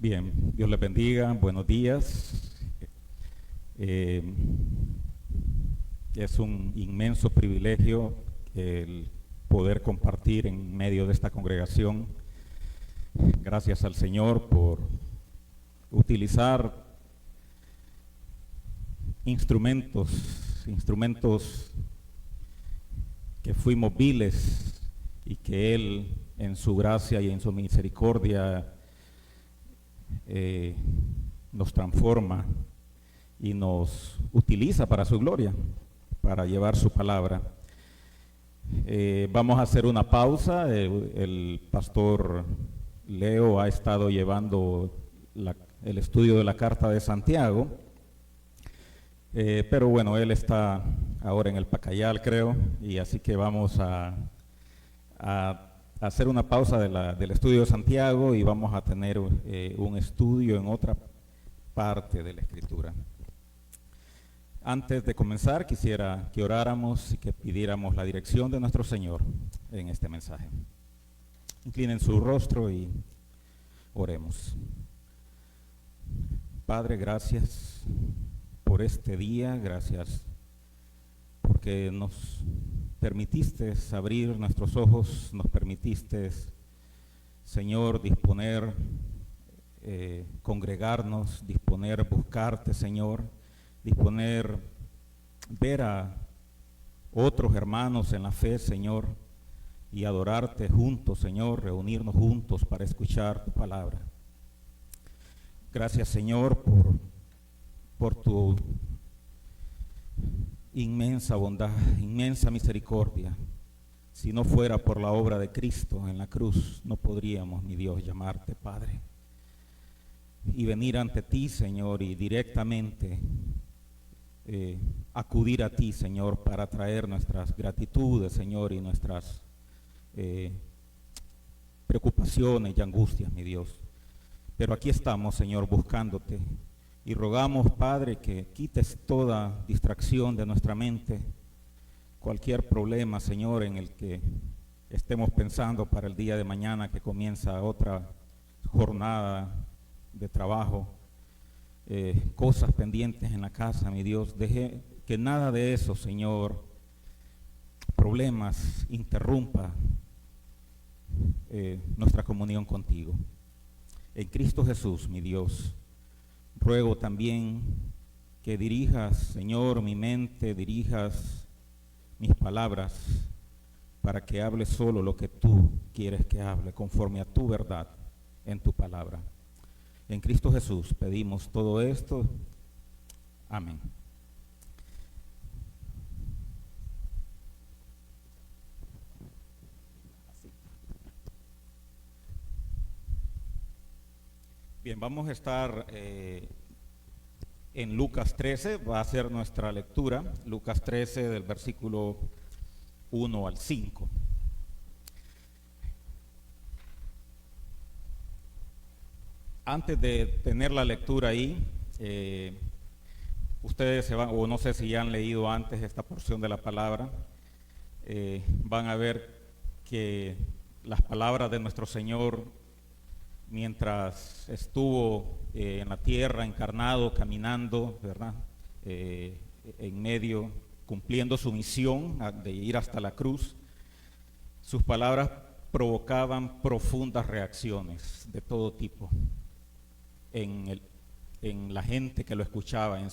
Bien, Dios les bendiga, buenos días. Eh, es un inmenso privilegio el poder compartir en medio de esta congregación. Gracias al Señor por utilizar instrumentos que fuimos viles y que Él en su gracia y en su misericordia nos transforma y nos utiliza para su gloria, para llevar su palabra. Vamos a hacer una pausa. El pastor Leo ha estado llevando el estudio de la Carta de Santiago, pero bueno, él está ahora en el Pacayal, creo, y así que vamos a hacer una pausa del estudio de Santiago y vamos a tener un estudio en otra parte de la Escritura. Antes de comenzar, quisiera que oráramos y que pidiéramos la dirección de nuestro Señor en este mensaje. Inclinen su rostro y oremos. Padre, gracias por este día, gracias porque nos permitiste abrir nuestros ojos, nos permitiste, Señor, disponer, congregarnos, disponer, buscarte, Señor, disponer, ver a otros hermanos en la fe, Señor, y adorarte juntos, Señor, reunirnos juntos para escuchar tu palabra. Gracias, Señor, por tu inmensa bondad, inmensa misericordia. Si no fuera por la obra de Cristo en la cruz, no podríamos, mi Dios, llamarte Padre. Y venir ante ti, Señor, y directamente acudir a ti, Señor, para traer nuestras gratitudes, Señor, y nuestras preocupaciones y angustias, mi Dios. Pero aquí estamos, Señor, buscándote. Y rogamos, Padre, que quites toda distracción de nuestra mente, cualquier problema, Señor, en el que estemos pensando para el día de mañana que comienza otra jornada de trabajo, cosas pendientes en la casa, mi Dios. Deje que nada de eso, Señor, problemas, interrumpa nuestra comunión contigo. En Cristo Jesús, mi Dios, ruego también que dirijas, Señor, mi mente, dirijas mis palabras para que hable solo lo que tú quieres que hable, conforme a tu verdad en tu palabra. En Cristo Jesús pedimos todo esto. Amén. Bien, vamos a estar en Lucas 13, va a ser nuestra lectura, Lucas 13 del versículo 1 al 5. Antes de tener la lectura ahí, ustedes se van, o no sé si ya han leído antes esta porción de la palabra, van a ver que las palabras de nuestro Señor, mientras estuvo en la tierra, encarnado, caminando, ¿verdad? En medio, cumpliendo su misión de ir hasta la cruz, sus palabras provocaban profundas reacciones de todo tipo en la gente que lo escuchaba, en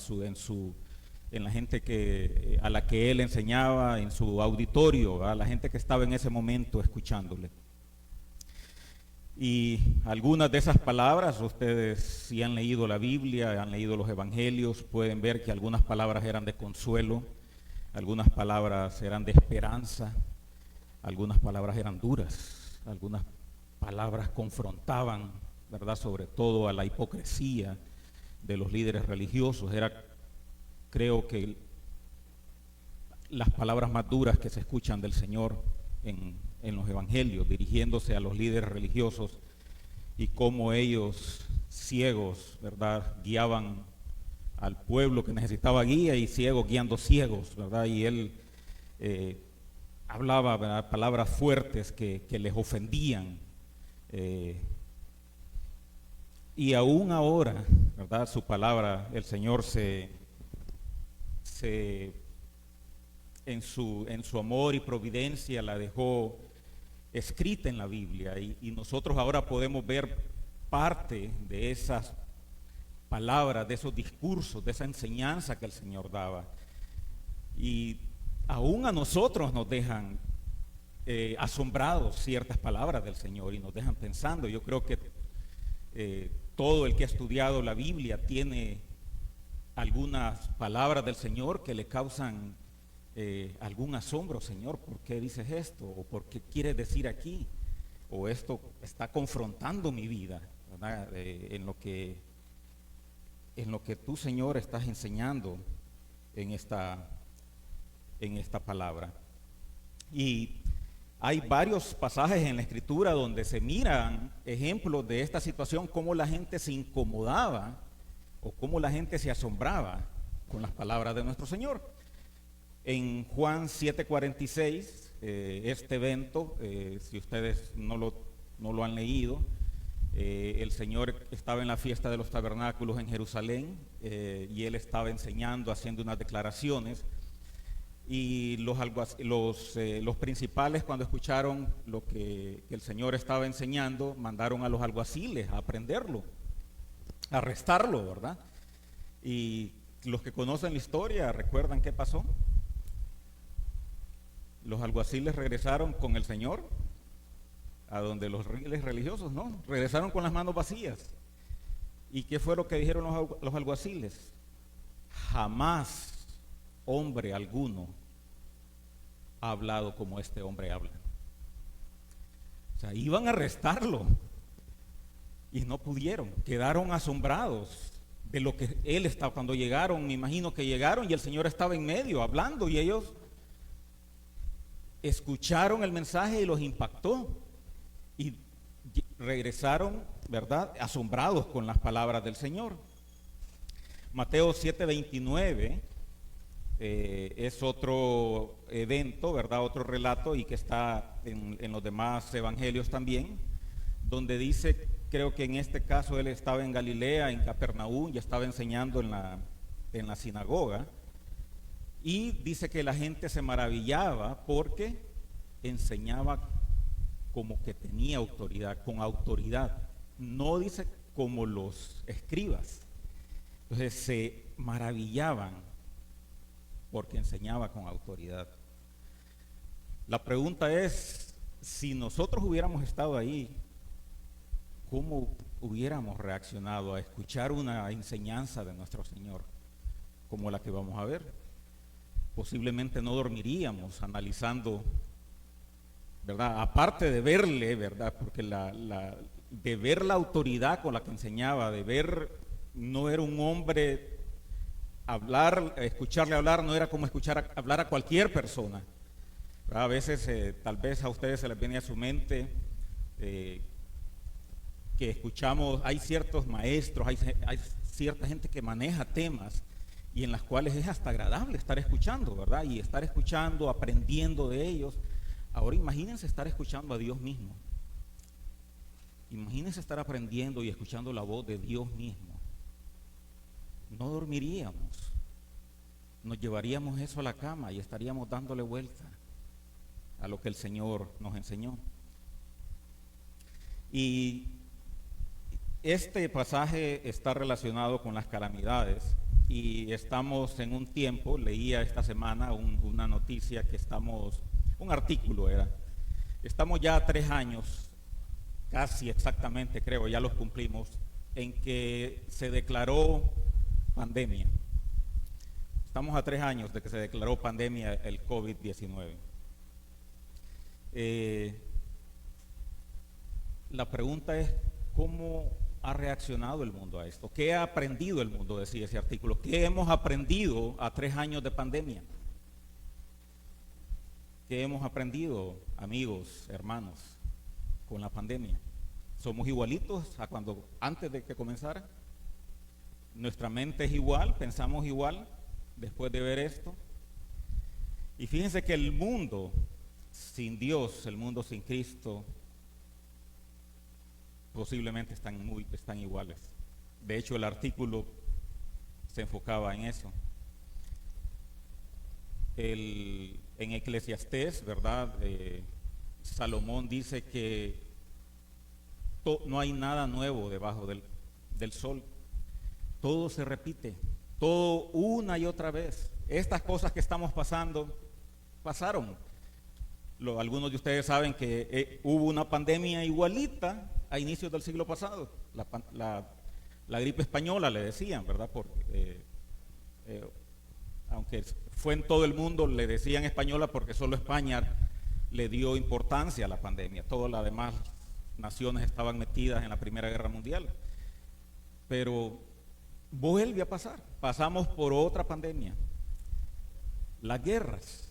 la gente a la que él enseñaba, en su auditorio, a la gente que estaba en ese momento escuchándole. Y algunas de esas palabras, ustedes si han leído la Biblia, han leído los evangelios, pueden ver que algunas palabras eran de consuelo, algunas palabras eran de esperanza, algunas palabras eran duras, algunas palabras confrontaban, ¿verdad?, sobre todo a la hipocresía de los líderes religiosos. Creo que las palabras más duras que se escuchan del Señor en los evangelios, dirigiéndose a los líderes religiosos y cómo ellos, ciegos, ¿verdad?, guiaban al pueblo que necesitaba guía, y ciegos guiando ciegos, ¿verdad? Y él hablaba, ¿verdad?, palabras fuertes que les ofendían, Y aún ahora, ¿verdad? Su palabra, el Señor en su amor y providencia la dejó escrita en la Biblia, y nosotros ahora podemos ver parte de esas palabras, de esos discursos, de esa enseñanza que el Señor daba. Y aún a nosotros nos dejan asombrados ciertas palabras del Señor y nos dejan pensando. Yo creo que todo el que ha estudiado la Biblia tiene algunas palabras del Señor que le causan algún asombro. Señor, ¿por qué dices esto? ¿O por qué quieres decir aquí? ¿O esto está confrontando mi vida, ¿verdad? En lo que tú, Señor, estás enseñando en esta palabra. Y hay varios pasajes en la Escritura donde se miran ejemplos de esta situación, cómo la gente se incomodaba o cómo la gente se asombraba con las palabras de nuestro Señor. En Juan 7:46, este evento, si ustedes no lo han leído, el Señor estaba en la fiesta de los tabernáculos en Jerusalén, y Él estaba enseñando, haciendo unas declaraciones, y los principales, cuando escucharon lo que el Señor estaba enseñando, mandaron a los alguaciles a prenderlo, a arrestarlo, ¿verdad? Y los que conocen la historia recuerdan qué pasó. Los alguaciles regresaron con el Señor a donde los líderes religiosos, ¿no? Regresaron con las manos vacías. ¿Y qué fue lo que dijeron los alguaciles? Jamás hombre alguno ha hablado como este hombre habla. O sea, iban a arrestarlo y no pudieron, quedaron asombrados de lo que él estaba. Cuando llegaron, me imagino que llegaron y el Señor estaba en medio hablando, y ellos escucharon el mensaje y los impactó y regresaron, ¿verdad?, asombrados con las palabras del Señor. Mateo 7:29 es otro evento, ¿verdad?, otro relato, y que está en los demás evangelios también, donde dice, creo que en este caso él estaba en Galilea, en Capernaum, y estaba enseñando en la sinagoga. Y dice que la gente se maravillaba porque enseñaba como que tenía autoridad, con autoridad. No dice como los escribas. Entonces se maravillaban porque enseñaba con autoridad. La pregunta es, si nosotros hubiéramos estado ahí, ¿cómo hubiéramos reaccionado a escuchar una enseñanza de nuestro Señor como la que vamos a ver? Posiblemente no dormiríamos analizando, ¿verdad? Aparte de verle, ¿verdad? Porque de ver la autoridad con la que enseñaba, de ver, no era un hombre, escucharle hablar no era como hablar a cualquier persona, ¿verdad? A veces, tal vez a ustedes se les viene a su mente que escuchamos, hay ciertos maestros, hay cierta gente que maneja temas y en las cuales es hasta agradable estar escuchando, ¿verdad? Y estar escuchando, aprendiendo de ellos. Ahora imagínense estar escuchando a Dios mismo. Imagínense estar aprendiendo y escuchando la voz de Dios mismo. No dormiríamos. Nos llevaríamos eso a la cama y estaríamos dándole vuelta a lo que el Señor nos enseñó. Y este pasaje está relacionado con las calamidades. Y estamos en un tiempo, leía esta semana una noticia que un artículo era, estamos ya a 3 años, casi exactamente creo, ya los cumplimos, en que se declaró pandemia. Estamos a 3 años de que se declaró pandemia el COVID-19. La pregunta es, ¿cómo ha reaccionado el mundo a esto? ¿Qué ha aprendido el mundo? Decía ese artículo. ¿Qué hemos aprendido a 3 años de pandemia? ¿Qué hemos aprendido, amigos, hermanos, con la pandemia? ¿Somos igualitos a antes de que comenzara? ¿Nuestra mente es igual? ¿Pensamos igual después de ver esto? Y fíjense que el mundo sin Dios, el mundo sin Cristo, posiblemente están iguales. De hecho, el artículo se enfocaba en eso. En Eclesiastés, ¿verdad? Salomón dice que no hay nada nuevo debajo del sol. Todo se repite, todo una y otra vez. Estas cosas que estamos pasando, pasaron. Algunos de ustedes saben que hubo una pandemia igualita a inicios del siglo pasado. La gripe española, le decían, ¿verdad? Aunque fue en todo el mundo, le decían española porque solo España le dio importancia a la pandemia. Todas las demás naciones estaban metidas en la Primera Guerra Mundial. Pero vuelve a pasar. Pasamos por otra pandemia. Las guerras.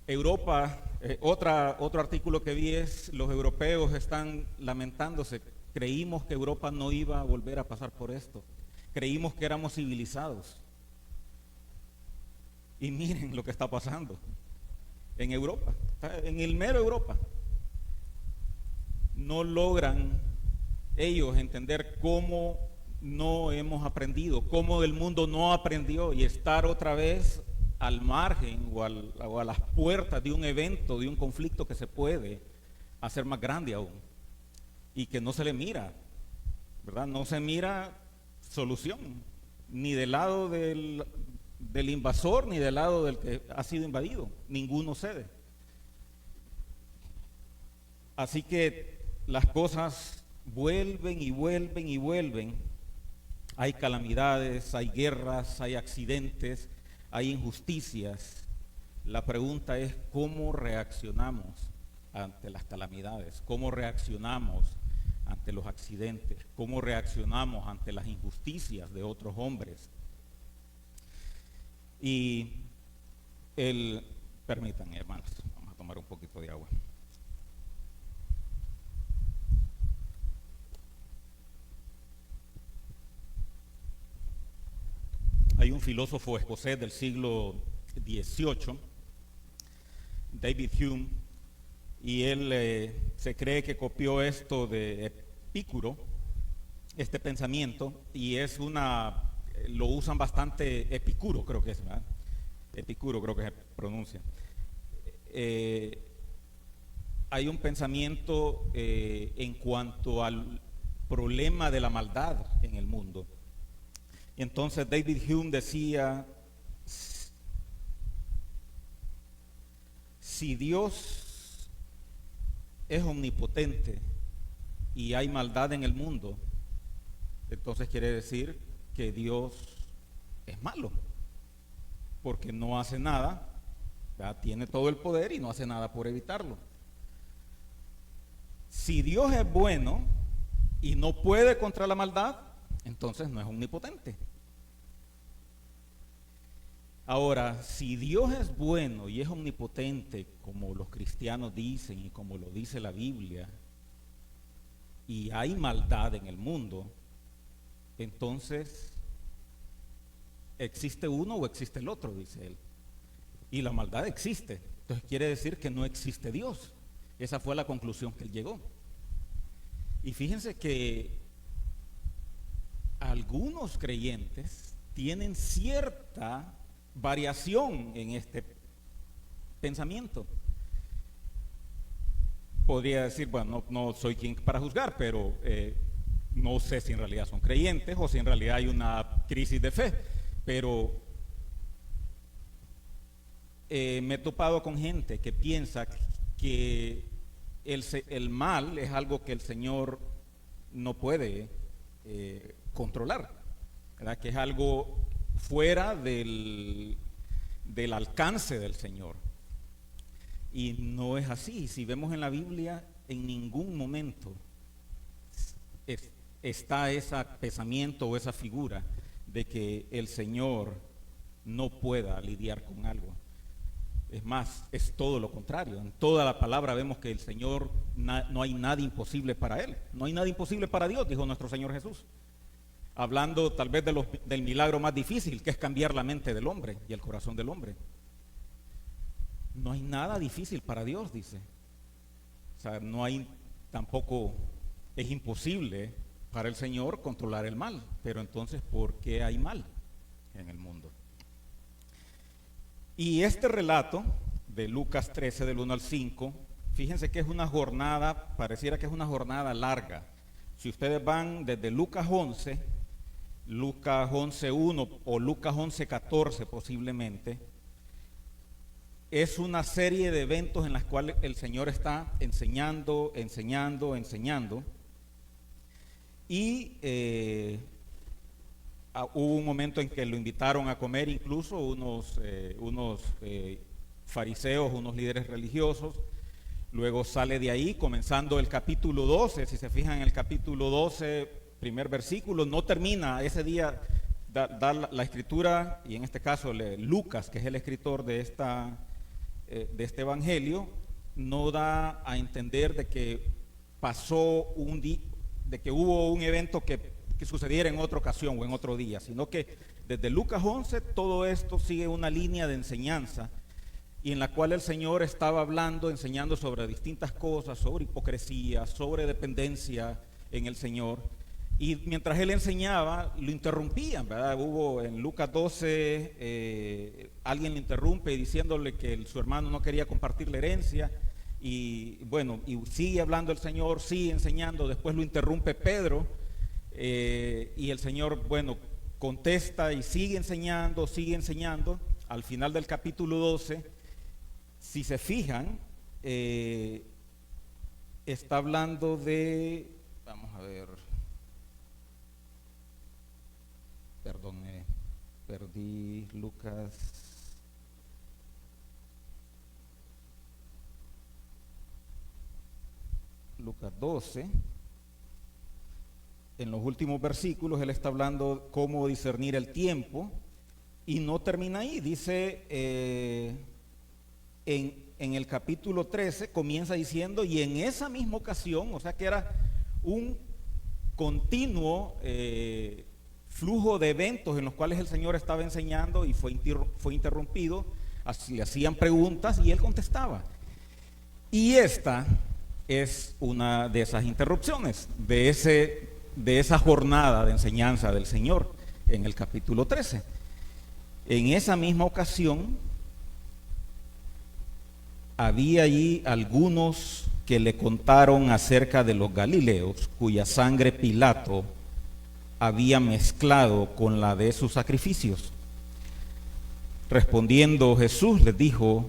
Europa, otro artículo que vi es: los europeos están lamentándose. Creímos que Europa no iba a volver a pasar por esto. Creímos que éramos civilizados. Y miren lo que está pasando en Europa, en el mero Europa. No logran ellos entender cómo no hemos aprendido, cómo el mundo no aprendió, y estar otra vez al margen o a las puertas de un evento, de un conflicto que se puede hacer más grande aún y que no se le mira, ¿verdad? No se mira solución, ni del lado del invasor, ni del lado del que ha sido invadido. Ninguno cede. Así que las cosas vuelven y vuelven y vuelven. Hay calamidades, hay guerras, hay accidentes, hay injusticias. La pregunta es: ¿cómo reaccionamos ante las calamidades? ¿Cómo reaccionamos ante los accidentes? ¿Cómo reaccionamos ante las injusticias de otros hombres? Y permítanme, hermanos, vamos a tomar un poquito de agua. Hay un filósofo escocés del siglo XVIII, David Hume, y él se cree que copió esto de Epicuro, este pensamiento, y lo usan bastante. Epicuro creo que es, ¿verdad? Epicuro creo que se pronuncia. Hay un pensamiento en cuanto al problema de la maldad en el mundo. Y entonces David Hume decía: si Dios es omnipotente y hay maldad en el mundo, entonces quiere decir que Dios es malo, porque no hace nada, ¿verdad? Tiene todo el poder y no hace nada por evitarlo. Si Dios es bueno y no puede contra la maldad, entonces no es omnipotente. Ahora, si Dios es bueno y es omnipotente, como los cristianos dicen y como lo dice la Biblia, y hay maldad en el mundo, entonces ¿existe uno o existe el otro?, dice él. Y la maldad existe, entonces quiere decir que no existe Dios. Esa fue la conclusión que él llegó. Y fíjense que algunos creyentes tienen cierta variación en este pensamiento. Podría decir: bueno, no soy quien para juzgar, pero no sé si en realidad son creyentes o si en realidad hay una crisis de fe. Pero me he topado con gente que piensa que el mal es algo que el Señor no puede controlar, ¿verdad? Que es algo fuera del alcance del Señor. Y no es así. Si vemos en la Biblia, en ningún momento está ese pensamiento o esa figura de que el Señor no pueda lidiar con algo. Es más, es todo lo contrario. En toda la palabra vemos que el Señor, no hay nada imposible para Él. No hay nada imposible para Dios, dijo nuestro Señor Jesús. Hablando tal vez del milagro más difícil, que es cambiar la mente del hombre y el corazón del hombre. No hay nada difícil para Dios, dice. O sea, no hay tampoco Es imposible para el Señor controlar el mal, pero entonces, ¿por qué hay mal en el mundo? Y este relato de Lucas 13, del 1 al 5, fíjense que es una jornada, pareciera que es una jornada larga. Si ustedes van desde Lucas 11, Lucas 11:1 o Lucas 11:14 posiblemente, es una serie de eventos en las cuales el Señor está enseñando. Y hubo un momento en que lo invitaron a comer incluso unos fariseos, unos líderes religiosos. Luego sale de ahí, comenzando el capítulo 12. Si se fijan en el capítulo 12, primer versículo, no termina ese día. Da la escritura, y en este caso Lucas, que es el escritor de este evangelio, no da a entender de que pasó de que hubo un evento que sucediera en otra ocasión o en otro día, sino que desde Lucas 11 todo esto sigue una línea de enseñanza, y en la cual el Señor estaba enseñando sobre distintas cosas, sobre hipocresía, sobre dependencia en el Señor. Y mientras él enseñaba, lo interrumpían, ¿verdad? Hubo en Lucas 12, alguien le interrumpe diciéndole que su hermano no quería compartir la herencia. Y bueno, y sigue hablando el Señor, sigue enseñando. Después lo interrumpe Pedro, y el Señor, bueno, contesta y sigue enseñando. Al final del capítulo 12, si se fijan, está hablando de, vamos a ver, perdón, perdí Lucas 12. En los últimos versículos él está hablando cómo discernir el tiempo, y no termina ahí. Dice en el capítulo 13, comienza diciendo, y en esa misma ocasión, o sea que era un continuo flujo de eventos en los cuales el Señor estaba enseñando, y fue interrumpido, le hacían preguntas y él contestaba. Y esta es una de esas interrupciones, de esa jornada de enseñanza del Señor en el capítulo 13. En esa misma ocasión, había allí algunos que le contaron acerca de los galileos, cuya sangre Pilato había mezclado con la de sus sacrificios. Respondiendo Jesús les dijo: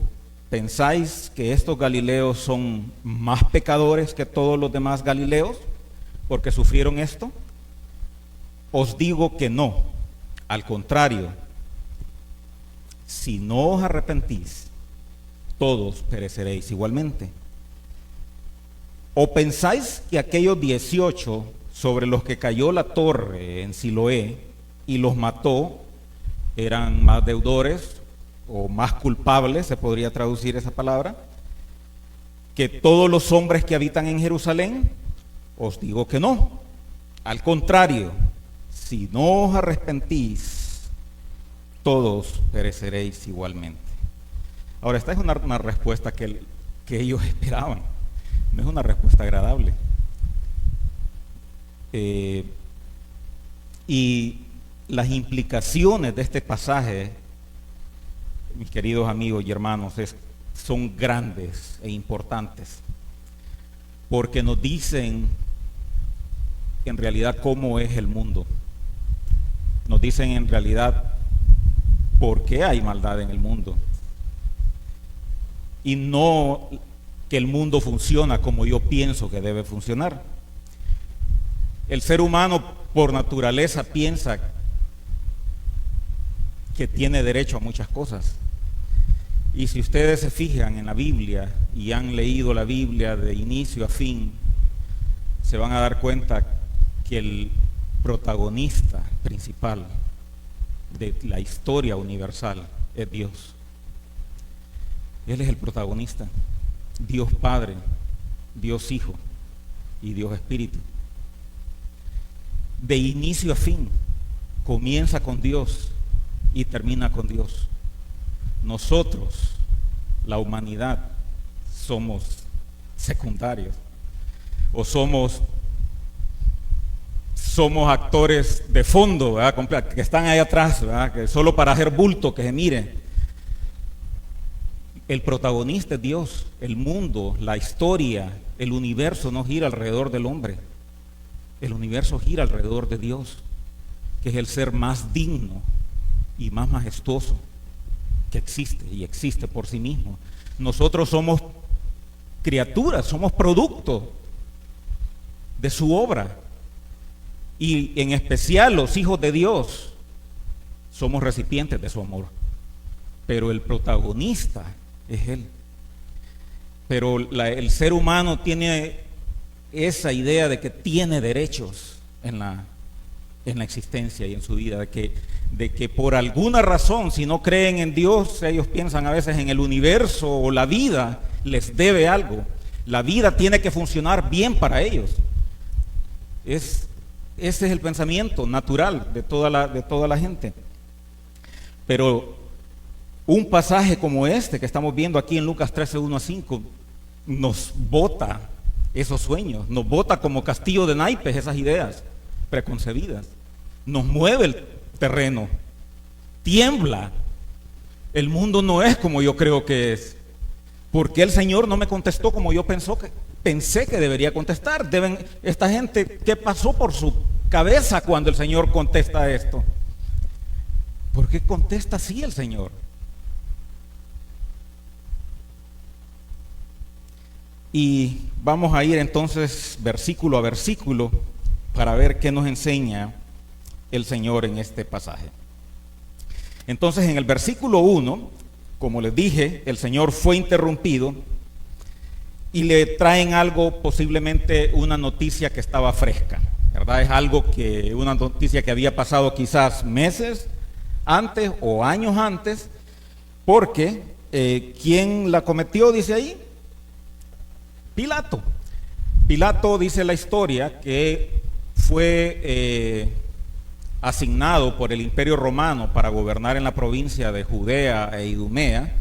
¿pensáis que estos galileos son más pecadores que todos los demás galileos porque sufrieron esto? Os digo que no, al contrario, si no os arrepentís, todos pereceréis igualmente. ¿O pensáis que aquellos 18 sobre los que cayó la torre en Siloé y los mató eran más deudores o más culpables, se podría traducir esa palabra, que todos los hombres que habitan en Jerusalén? Os digo que no, al contrario, si no os arrepentís, todos pereceréis igualmente. Ahora, esta es una respuesta que ellos esperaban, no es una respuesta agradable. Y las implicaciones de este pasaje, mis queridos amigos y hermanos, son grandes e importantes, porque nos dicen en realidad cómo es el mundo. Nos dicen en realidad por qué hay maldad en el mundo, y no que el mundo funciona como yo pienso que debe funcionar. El ser humano por naturaleza piensa que tiene derecho a muchas cosas. Y si ustedes se fijan en la Biblia y han leído la Biblia de inicio a fin, se van a dar cuenta que el protagonista principal de la historia universal es Dios. Él es el protagonista. Dios Padre, Dios Hijo y Dios Espíritu. De inicio a fin, comienza con Dios y termina con Dios. Nosotros, la humanidad, somos secundarios, o somos somos actores de fondo, ¿verdad? Que están ahí atrás, ¿verdad? Que solo para hacer bulto, que se mire. El protagonista es Dios. El mundo, la historia, el universo no gira alrededor del hombre. El universo gira alrededor de Dios, que es el ser más digno y más majestuoso que existe, y existe por sí mismo. Nosotros somos criaturas, somos producto de su obra, y en especial los hijos de Dios somos recipientes de su amor, pero el protagonista es Él. Pero el ser humano tiene esa idea de que tiene derechos en la existencia y en su vida, de que por alguna razón, si no creen en Dios, ellos piensan a veces en el universo o la vida les debe algo. La vida tiene que funcionar bien para ellos. Ese es el pensamiento natural de toda la gente. Pero un pasaje como este que estamos viendo aquí en Lucas 13, 1-5, nos bota esos sueños, nos bota como castillo de naipes esas ideas preconcebidas, nos mueve el terreno, tiembla. El mundo no es como yo creo que es. ¿Por qué el Señor no me contestó como yo pensé que debería contestar? Esta gente, ¿qué pasó por su cabeza cuando el Señor contesta esto? ¿Por qué contesta así el Señor? Y vamos a ir entonces versículo a versículo para ver qué nos enseña el Señor en este pasaje. Entonces, en el versículo 1, como les dije, el Señor fue interrumpido y le traen algo, posiblemente una noticia que estaba fresca, ¿verdad? Es una noticia que había pasado quizás meses antes o años antes, porque ¿quién la cometió? Dice ahí, Pilato. Pilato, dice la historia, que fue asignado por el Imperio Romano para gobernar en la provincia de Judea e Idumea.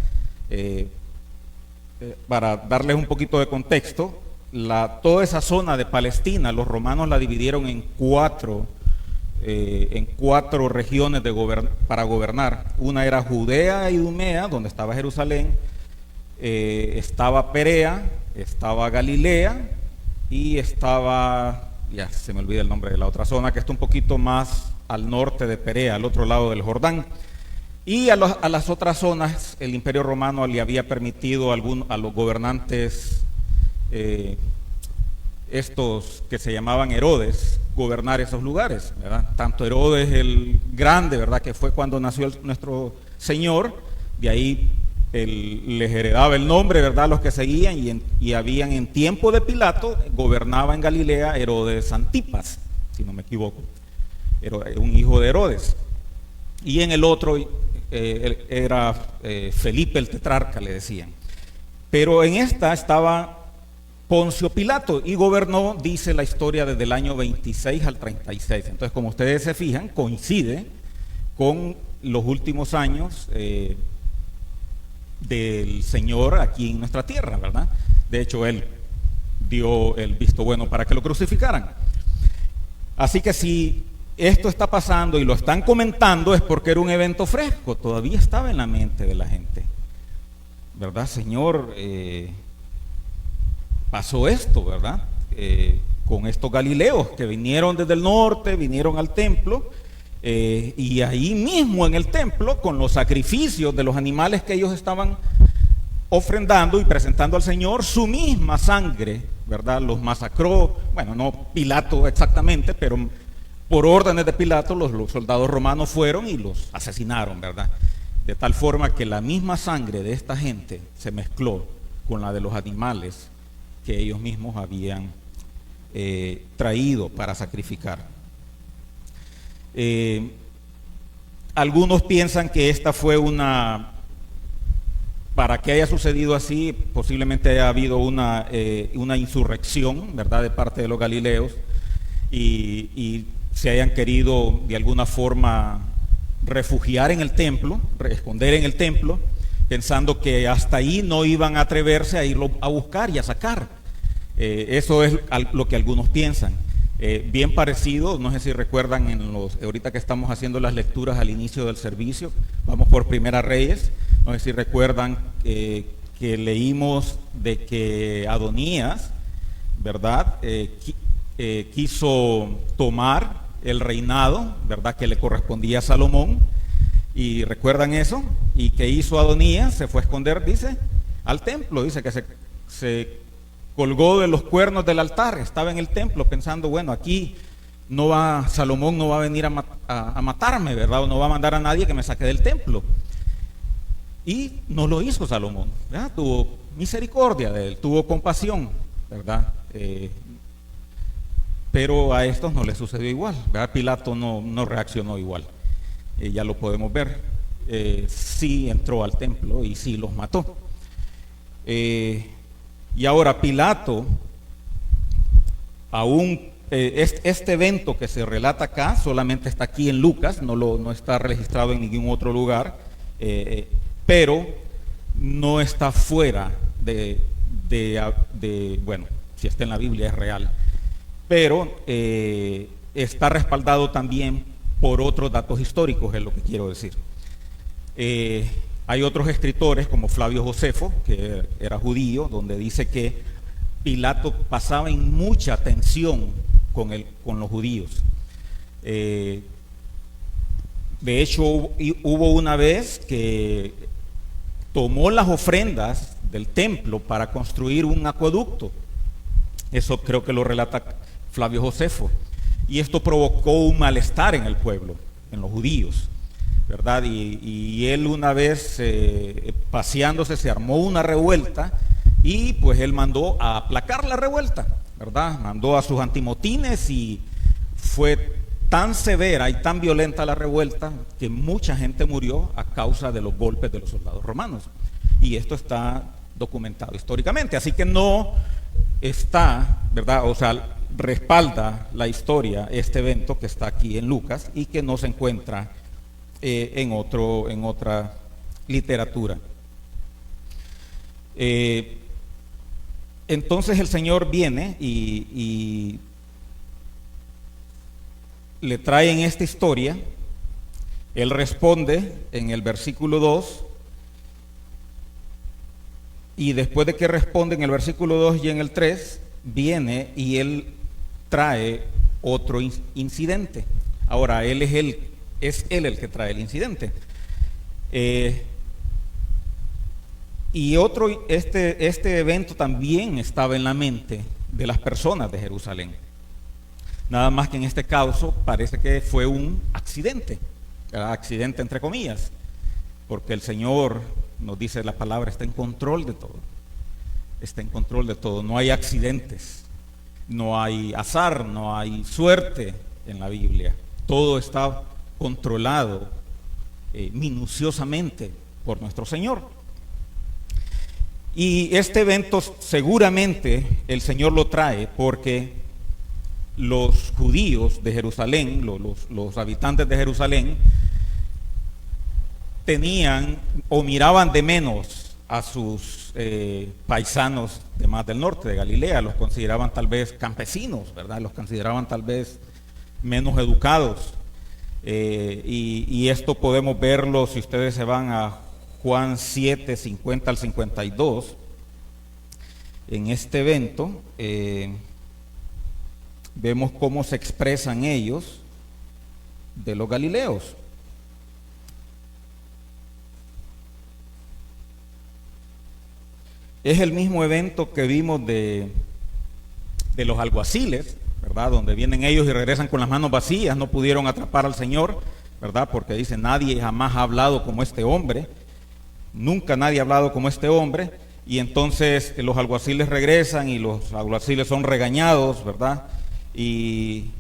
Para darles un poquito de contexto, toda esa zona de Palestina, los romanos la dividieron en cuatro regiones para gobernar. Una era Judea e Idumea, donde estaba Jerusalén, estaba Perea, estaba Galilea y estaba, ya se me olvida el nombre de la otra zona, que está un poquito más al norte de Perea, al otro lado del Jordán. Y a las otras zonas el Imperio Romano le había permitido a los gobernantes, estos que se llamaban Herodes, gobernar esos lugares, ¿verdad? Tanto Herodes el Grande, ¿verdad?, que fue cuando nació nuestro Señor, de ahí les heredaba el nombre, ¿verdad?, los que seguían, y habían en tiempo de Pilato, gobernaba en Galilea Herodes Antipas, si no me equivoco, era un hijo de Herodes. Y en el otro era Felipe el tetrarca, le decían. Pero en esta estaba Poncio Pilato y gobernó, dice la historia, desde el año 26 al 36. Entonces, como ustedes se fijan, coincide con los últimos años del Señor aquí en nuestra tierra, ¿verdad? De hecho, Él dio el visto bueno para que lo crucificaran. Así que si esto está pasando y lo están comentando, es porque era un evento fresco, todavía estaba en la mente de la gente, ¿verdad? Señor, pasó esto, ¿verdad? Con estos galileos que vinieron desde el norte, vinieron al templo, y ahí mismo en el templo, con los sacrificios de los animales que ellos estaban ofrendando y presentando al Señor, su misma sangre, ¿verdad?, los masacró. Bueno, no Pilato exactamente, pero por órdenes de Pilato los soldados romanos fueron y los asesinaron, ¿verdad? De tal forma que la misma sangre de esta gente se mezcló con la de los animales que ellos mismos habían traído para sacrificar. Algunos piensan que esta fue para que haya sucedido así, posiblemente haya habido una insurrección, ¿verdad?, de parte de los galileos, y se hayan querido de alguna forma refugiar en el templo, esconder en el templo, pensando que hasta ahí no iban a atreverse a irlo a buscar y a sacar. Eso es lo que algunos piensan. Bien parecido, no sé si recuerdan ahorita que estamos haciendo las lecturas al inicio del servicio, vamos por Primera Reyes, no sé si recuerdan que leímos de que Adonías, ¿verdad? Quiso tomar el reinado, ¿verdad? Que le correspondía a Salomón, y recuerdan eso, y que hizo Adonías, se fue a esconder, dice, al templo, dice que se colgó de los cuernos del altar, estaba en el templo pensando, bueno, aquí Salomón no va a venir a matarme, ¿verdad? O no va a mandar a nadie que me saque del templo. Y no lo hizo Salomón, ¿verdad? Tuvo misericordia de él, tuvo compasión, ¿verdad? Pero a estos no les sucedió igual, ¿verdad? Pilato no reaccionó igual, ya lo podemos ver. Sí entró al templo y sí los mató. Y ahora Pilato, aún este evento que se relata acá, solamente está aquí en Lucas, no está registrado en ningún otro lugar, pero no está fuera bueno, si está en la Biblia es real, pero está respaldado también por otros datos históricos, es lo que quiero decir. Hay otros escritores como Flavio Josefo, que era judío, donde dice que Pilato pasaba en mucha tensión con los judíos. De hecho, hubo una vez que tomó las ofrendas del templo para construir un acueducto. Eso creo que lo relata Flavio Josefo. Y esto provocó un malestar en el pueblo, en los judíos, ¿verdad? Y él una vez paseándose se armó una revuelta y pues él mandó a aplacar la revuelta, ¿verdad? Mandó a sus antimotines y fue tan severa y tan violenta la revuelta que mucha gente murió a causa de los golpes de los soldados romanos. Y esto está documentado históricamente, así que no está, ¿verdad? O sea, respalda la historia este evento que está aquí en Lucas y que no se encuentra en otra literatura. Entonces el Señor viene y le trae en esta historia. Él responde en el versículo 2, y después de que responde en el versículo 2 y en el 3, viene y él trae otro incidente. Ahora, es él el que trae el incidente. Y este evento también estaba en la mente de las personas de Jerusalén. Nada más que en este caso parece que fue un accidente, accidente entre comillas, porque el Señor nos dice la palabra, está en control de todo. Está en control de todo, no hay accidentes, no hay azar, no hay suerte en la Biblia. Todo está controlado minuciosamente por nuestro Señor. Y este evento seguramente el Señor lo trae porque los judíos de Jerusalén, los habitantes de Jerusalén, tenían o miraban de menos a sus paisanos de más del norte, de Galilea. Los consideraban tal vez campesinos, ¿verdad? Los consideraban tal vez menos educados. Y esto podemos verlo si ustedes se van a Juan 7, 50 al 52. En este evento vemos cómo se expresan ellos de los galileos. Es el mismo evento que vimos de los alguaciles, ¿verdad? Donde vienen ellos y regresan con las manos vacías, no pudieron atrapar al Señor, ¿verdad? Porque dice, nadie jamás ha hablado como este hombre, nunca nadie ha hablado como este hombre, y entonces los alguaciles regresan y los alguaciles son regañados, ¿verdad? Y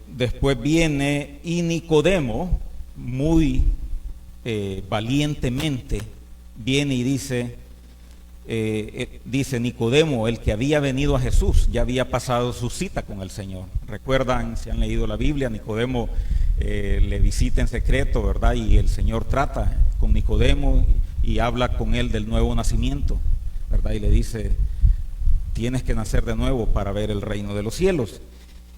después viene y Nicodemo, muy valientemente, viene y dice Nicodemo, el que había venido a Jesús, ya había pasado su cita con el Señor. Recuerdan, si han leído la Biblia, Nicodemo le visita en secreto, ¿verdad? Y el Señor trata con Nicodemo y habla con él del nuevo nacimiento, ¿verdad? Y le dice, tienes que nacer de nuevo para ver el reino de los cielos.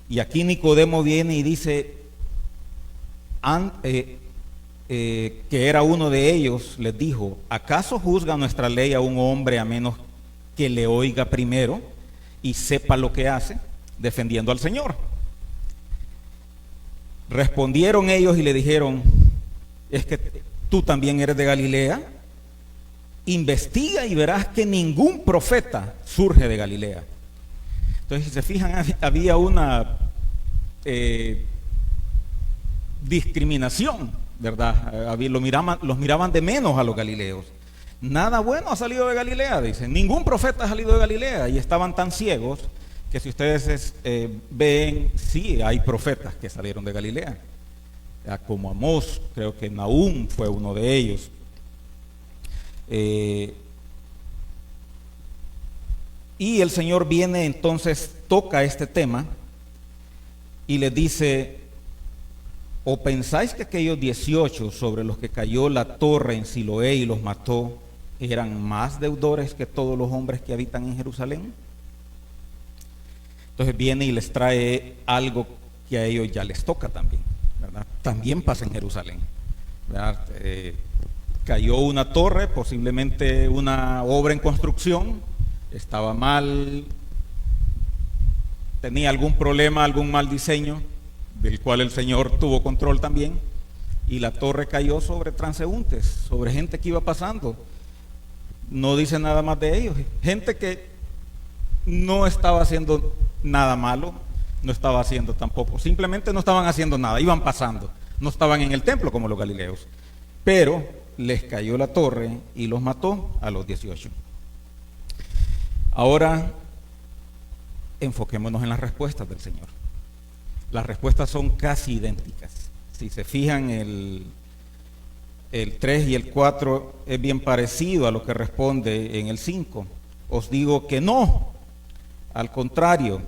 Y aquí Nicodemo viene y dice que era uno de ellos, les dijo: ¿acaso juzga nuestra ley a un hombre a menos que le oiga primero y sepa lo que hace? Defendiendo al Señor. Respondieron ellos y le dijeron: ¿es que tú también eres de Galilea? Investiga y verás que ningún profeta surge de Galilea. Entonces, si se fijan, había una discriminación, ¿verdad? Los miraban de menos a los galileos. Nada bueno ha salido de Galilea, dicen. Ningún profeta ha salido de Galilea. Y estaban tan ciegos que, si ustedes ven, sí hay profetas que salieron de Galilea. Como Amós, creo que Nahum fue uno de ellos. Y el Señor viene, entonces toca este tema y les dice: ¿o pensáis que aquellos 18 sobre los que cayó la torre en Siloé y los mató eran más deudores que todos los hombres que habitan en Jerusalén? Entonces viene y les trae algo que a ellos ya les toca también, ¿verdad? También pasa en Jerusalén, ¿verdad? Cayó una torre, posiblemente una obra en construcción, estaba mal, tenía algún problema, algún mal diseño, del cual el Señor tuvo control también, y la torre cayó sobre transeúntes, sobre gente que iba pasando. No dice nada más de ellos, gente que no estaba haciendo nada malo, no estaba haciendo tampoco, simplemente no estaban haciendo nada, iban pasando, no estaban en el templo como los galileos, pero les cayó la torre y los mató a los 18. Ahora enfoquémonos en las respuestas del Señor. Las respuestas son casi idénticas. Si se fijan, el 3 y el 4 es bien parecido a lo que responde en el 5. Os digo que no, al contrario,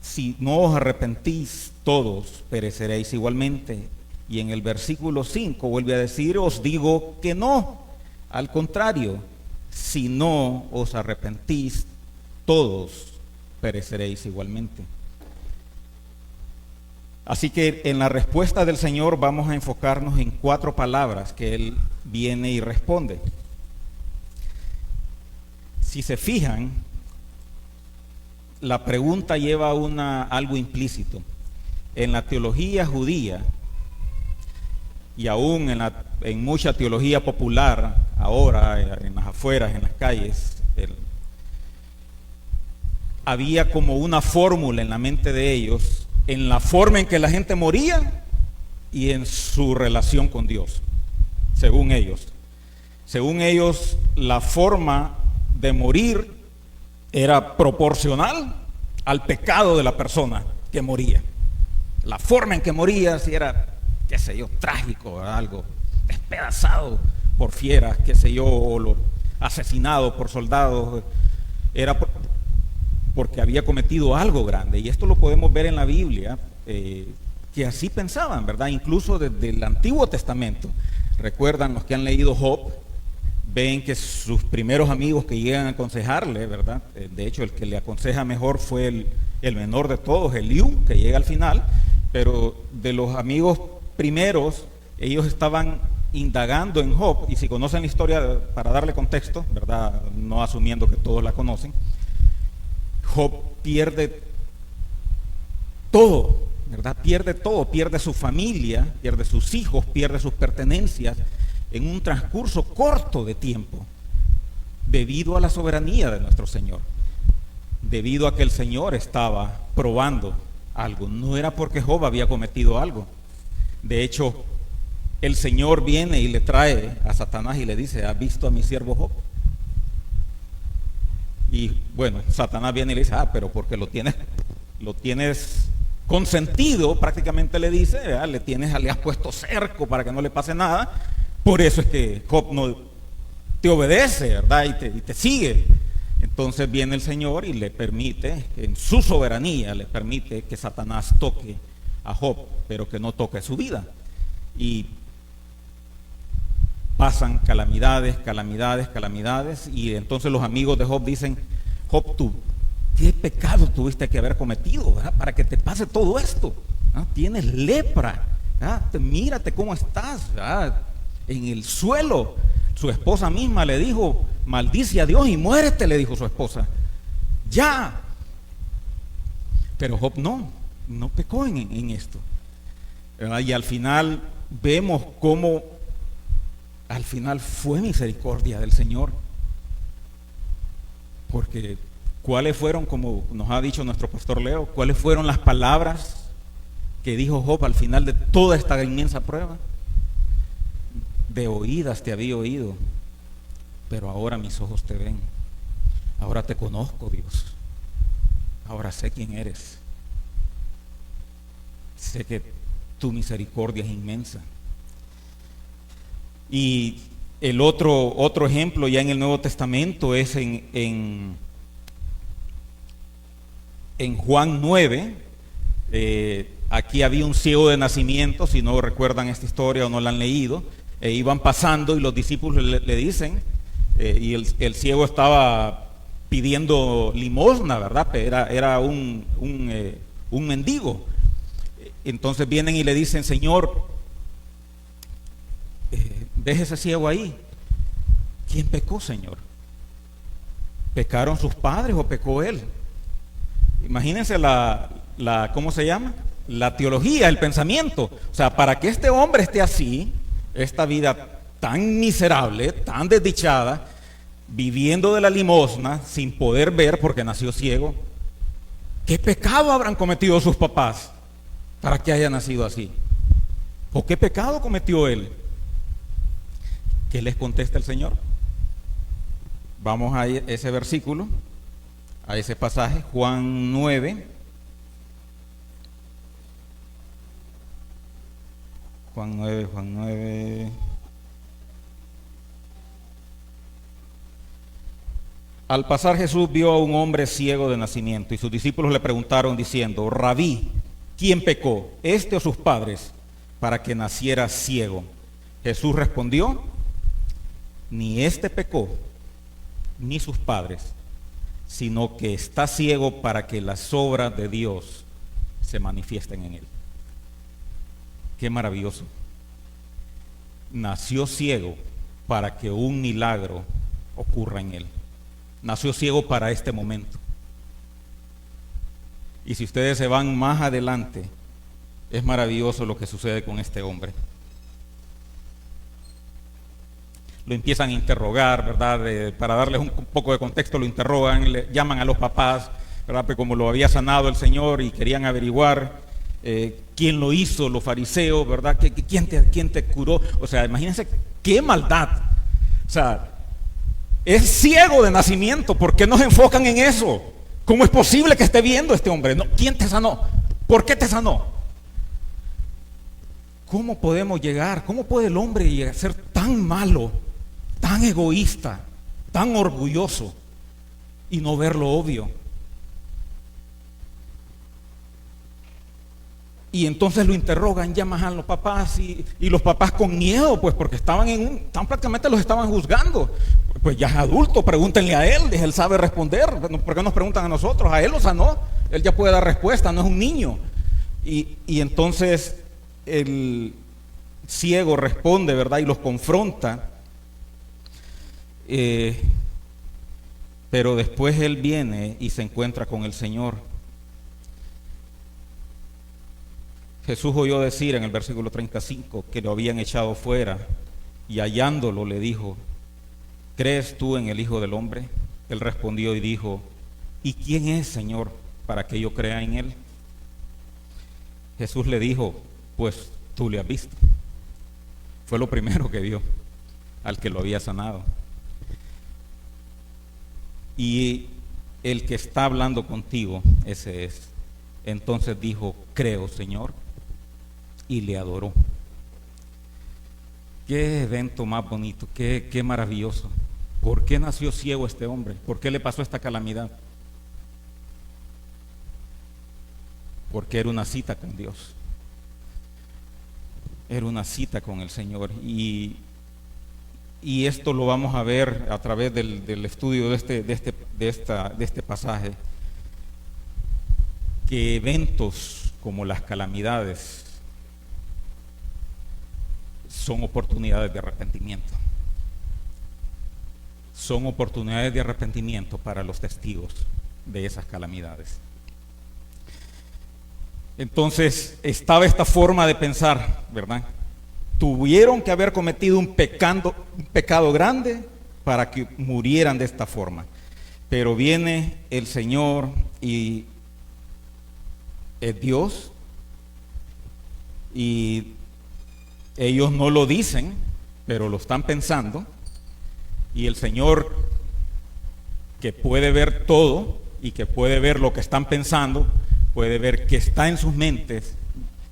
si no os arrepentís, todos pereceréis igualmente. Y en el versículo 5 vuelve a decir: os digo que no, al contrario, si no os arrepentís, todos pereceréis igualmente. Así que en la respuesta del Señor vamos a enfocarnos en 4 palabras que Él viene y responde. Si se fijan, la pregunta lleva algo implícito. En la teología judía, y aún en mucha teología popular, ahora en las afueras, en las calles, había como una fórmula en la mente de ellos, en la forma en que la gente moría y en su relación con Dios, según ellos. Según ellos, la forma de morir era proporcional al pecado de la persona que moría. La forma en que moría, si era, qué sé yo, trágico, ¿verdad? Algo despedazado por fieras, qué sé yo, o asesinado por soldados, era porque había cometido algo grande. Y esto lo podemos ver en la Biblia, que así pensaban, ¿verdad? Incluso desde el Antiguo Testamento. Recuerdan los que han leído Job, ven que sus primeros amigos que llegan a aconsejarle, ¿verdad? De hecho, el que le aconseja mejor fue el menor de todos, Eliú, que llega al final. Pero de los amigos primeros, ellos estaban indagando en Job, y si conocen la historia, para darle contexto, ¿verdad? No asumiendo que todos la conocen, Job pierde todo, ¿verdad? Pierde todo, pierde su familia, pierde sus hijos, pierde sus pertenencias en un transcurso corto de tiempo, debido a la soberanía de nuestro Señor, debido a que el Señor estaba probando algo. No era porque Job había cometido algo. De hecho, el Señor viene y le trae a Satanás y le dice: ¿has visto a mi siervo Job? Y bueno, Satanás viene y le dice: pero porque lo tienes consentido, prácticamente le dice, ¿verdad? Le has puesto cerco para que no le pase nada. Por eso es que Job no te obedece, ¿verdad? Y te sigue. Entonces viene el Señor y le permite, en su soberanía, le permite que Satanás toque a Job, pero que no toque su vida. Y pasan calamidades, calamidades, calamidades, y entonces los amigos de Job dicen: Job, ¿qué pecado tuviste que haber cometido, ¿verdad? Para que te pase todo esto? ¿Ah? Tienes lepra, mírate cómo estás, ¿verdad? En el suelo. Su esposa misma le dijo, maldice a Dios y muérete, le dijo su esposa. Ya. Pero Job no pecó en esto, ¿verdad? Y al final vemos cómo al final fue misericordia del Señor. Porque ¿cuáles fueron, como nos ha dicho nuestro pastor Leo, cuáles fueron las palabras que dijo Job al final de toda esta inmensa prueba? De oídas te había oído, pero ahora mis ojos te ven. Ahora te conozco, Dios. Ahora sé quién eres. Sé que tu misericordia es inmensa. Y el otro ejemplo ya en el Nuevo Testamento es en Juan 9. Aquí había un ciego de nacimiento, si no recuerdan esta historia o no la han leído. Iban pasando y los discípulos le dicen, y el ciego estaba pidiendo limosna, ¿verdad? Era un mendigo. Entonces vienen y le dicen, Señor, deje ese ciego ahí. ¿Quién pecó, Señor? ¿Pecaron sus padres o pecó él? Imagínense ¿cómo se llama? La teología, el pensamiento. O sea, para que este hombre esté así, esta vida tan miserable, tan desdichada, viviendo de la limosna, sin poder ver porque nació ciego, ¿qué pecado habrán cometido sus papás para que haya nacido así? ¿O qué pecado cometió él? ¿Qué les contesta el Señor? Vamos a ese versículo, a ese pasaje, Juan 9. Juan 9. Al pasar Jesús vio a un hombre ciego de nacimiento y sus discípulos le preguntaron diciendo, Rabí, ¿quién pecó, este o sus padres, para que naciera ciego? Jesús respondió, ni este pecó, ni sus padres, sino que está ciego para que las obras de Dios se manifiesten en él. Qué maravilloso. Nació ciego para que un milagro ocurra en él. Nació ciego para este momento. Y si ustedes se van más adelante, es maravilloso lo que sucede con este hombre. Lo empiezan a interrogar, ¿verdad? Para darles un poco de contexto, lo interrogan, le llaman a los papás, ¿verdad? Pues como lo había sanado el Señor y querían averiguar quién lo hizo, los fariseos, ¿verdad? ¿Quién te curó? O sea, imagínense qué maldad. O sea, es ciego de nacimiento. ¿Por qué nos enfocan en eso? ¿Cómo es posible que esté viendo este hombre? No, ¿quién te sanó? ¿Por qué te sanó? ¿Cómo podemos llegar? ¿Cómo puede el hombre llegar a ser tan malo, tan egoísta, tan orgulloso y no ver lo obvio? Y entonces lo interrogan, llaman a los papás y los papás con miedo, pues porque estaban prácticamente los estaban juzgando. Pues ya es adulto, pregúntenle a él sabe responder. ¿Por qué nos preguntan a nosotros? A él lo sanó, él ya puede dar respuesta, no es un niño. Y entonces el ciego responde, ¿verdad? Y los confronta. Pero después él viene y se encuentra con el Señor. Jesús oyó decir en el versículo 35 que lo habían echado fuera y hallándolo le dijo, ¿crees tú en el Hijo del Hombre? Él respondió y dijo, ¿y quién es, Señor, para que yo crea en él? Jesús le dijo, pues tú le has visto. Fue lo primero que vio al que lo había sanado. Y el que está hablando contigo, ese es. Entonces dijo, creo, Señor, y le adoró. Qué evento más bonito, qué maravilloso. ¿Por qué nació ciego este hombre? ¿Por qué le pasó esta calamidad? Porque era una cita con Dios. Era una cita con el Señor. Y esto lo vamos a ver a través del estudio de este pasaje. que eventos como las calamidades son oportunidades de arrepentimiento. Son oportunidades de arrepentimiento para los testigos de esas calamidades. Entonces estaba esta forma de pensar, ¿verdad? Tuvieron que haber cometido un pecado grande para que murieran de esta forma. Pero viene el Señor y es Dios, y ellos no lo dicen, pero lo están pensando, y el Señor, que puede ver todo y que puede ver lo que están pensando, puede ver que está en sus mentes,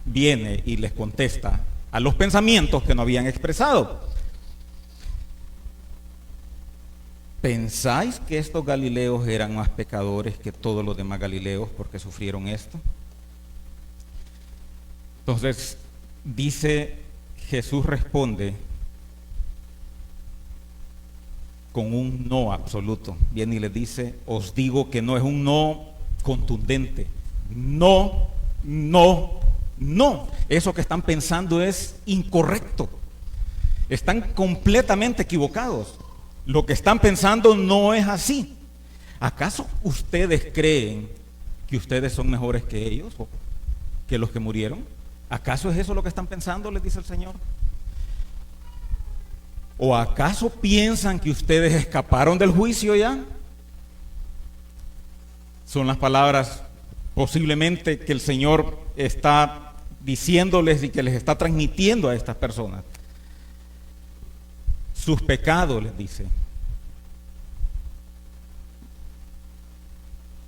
viene y les contesta a los pensamientos que no habían expresado. ¿Pensáis que estos galileos eran más pecadores que todos los demás galileos porque sufrieron esto? Entonces, Jesús responde con un no absoluto. Viene y les dice, os digo que no es un no contundente. No, no, no. Eso que están pensando es incorrecto. Están completamente equivocados. Lo que están pensando no es así. ¿Acaso ustedes creen que ustedes son mejores que ellos o que los que murieron? ¿Acaso es eso lo que están pensando? Les dice el Señor. ¿O acaso piensan que ustedes escaparon del juicio ya? Son las palabras posiblemente que el Señor está diciéndoles y que les está transmitiendo a estas personas. Sus pecados, les dice.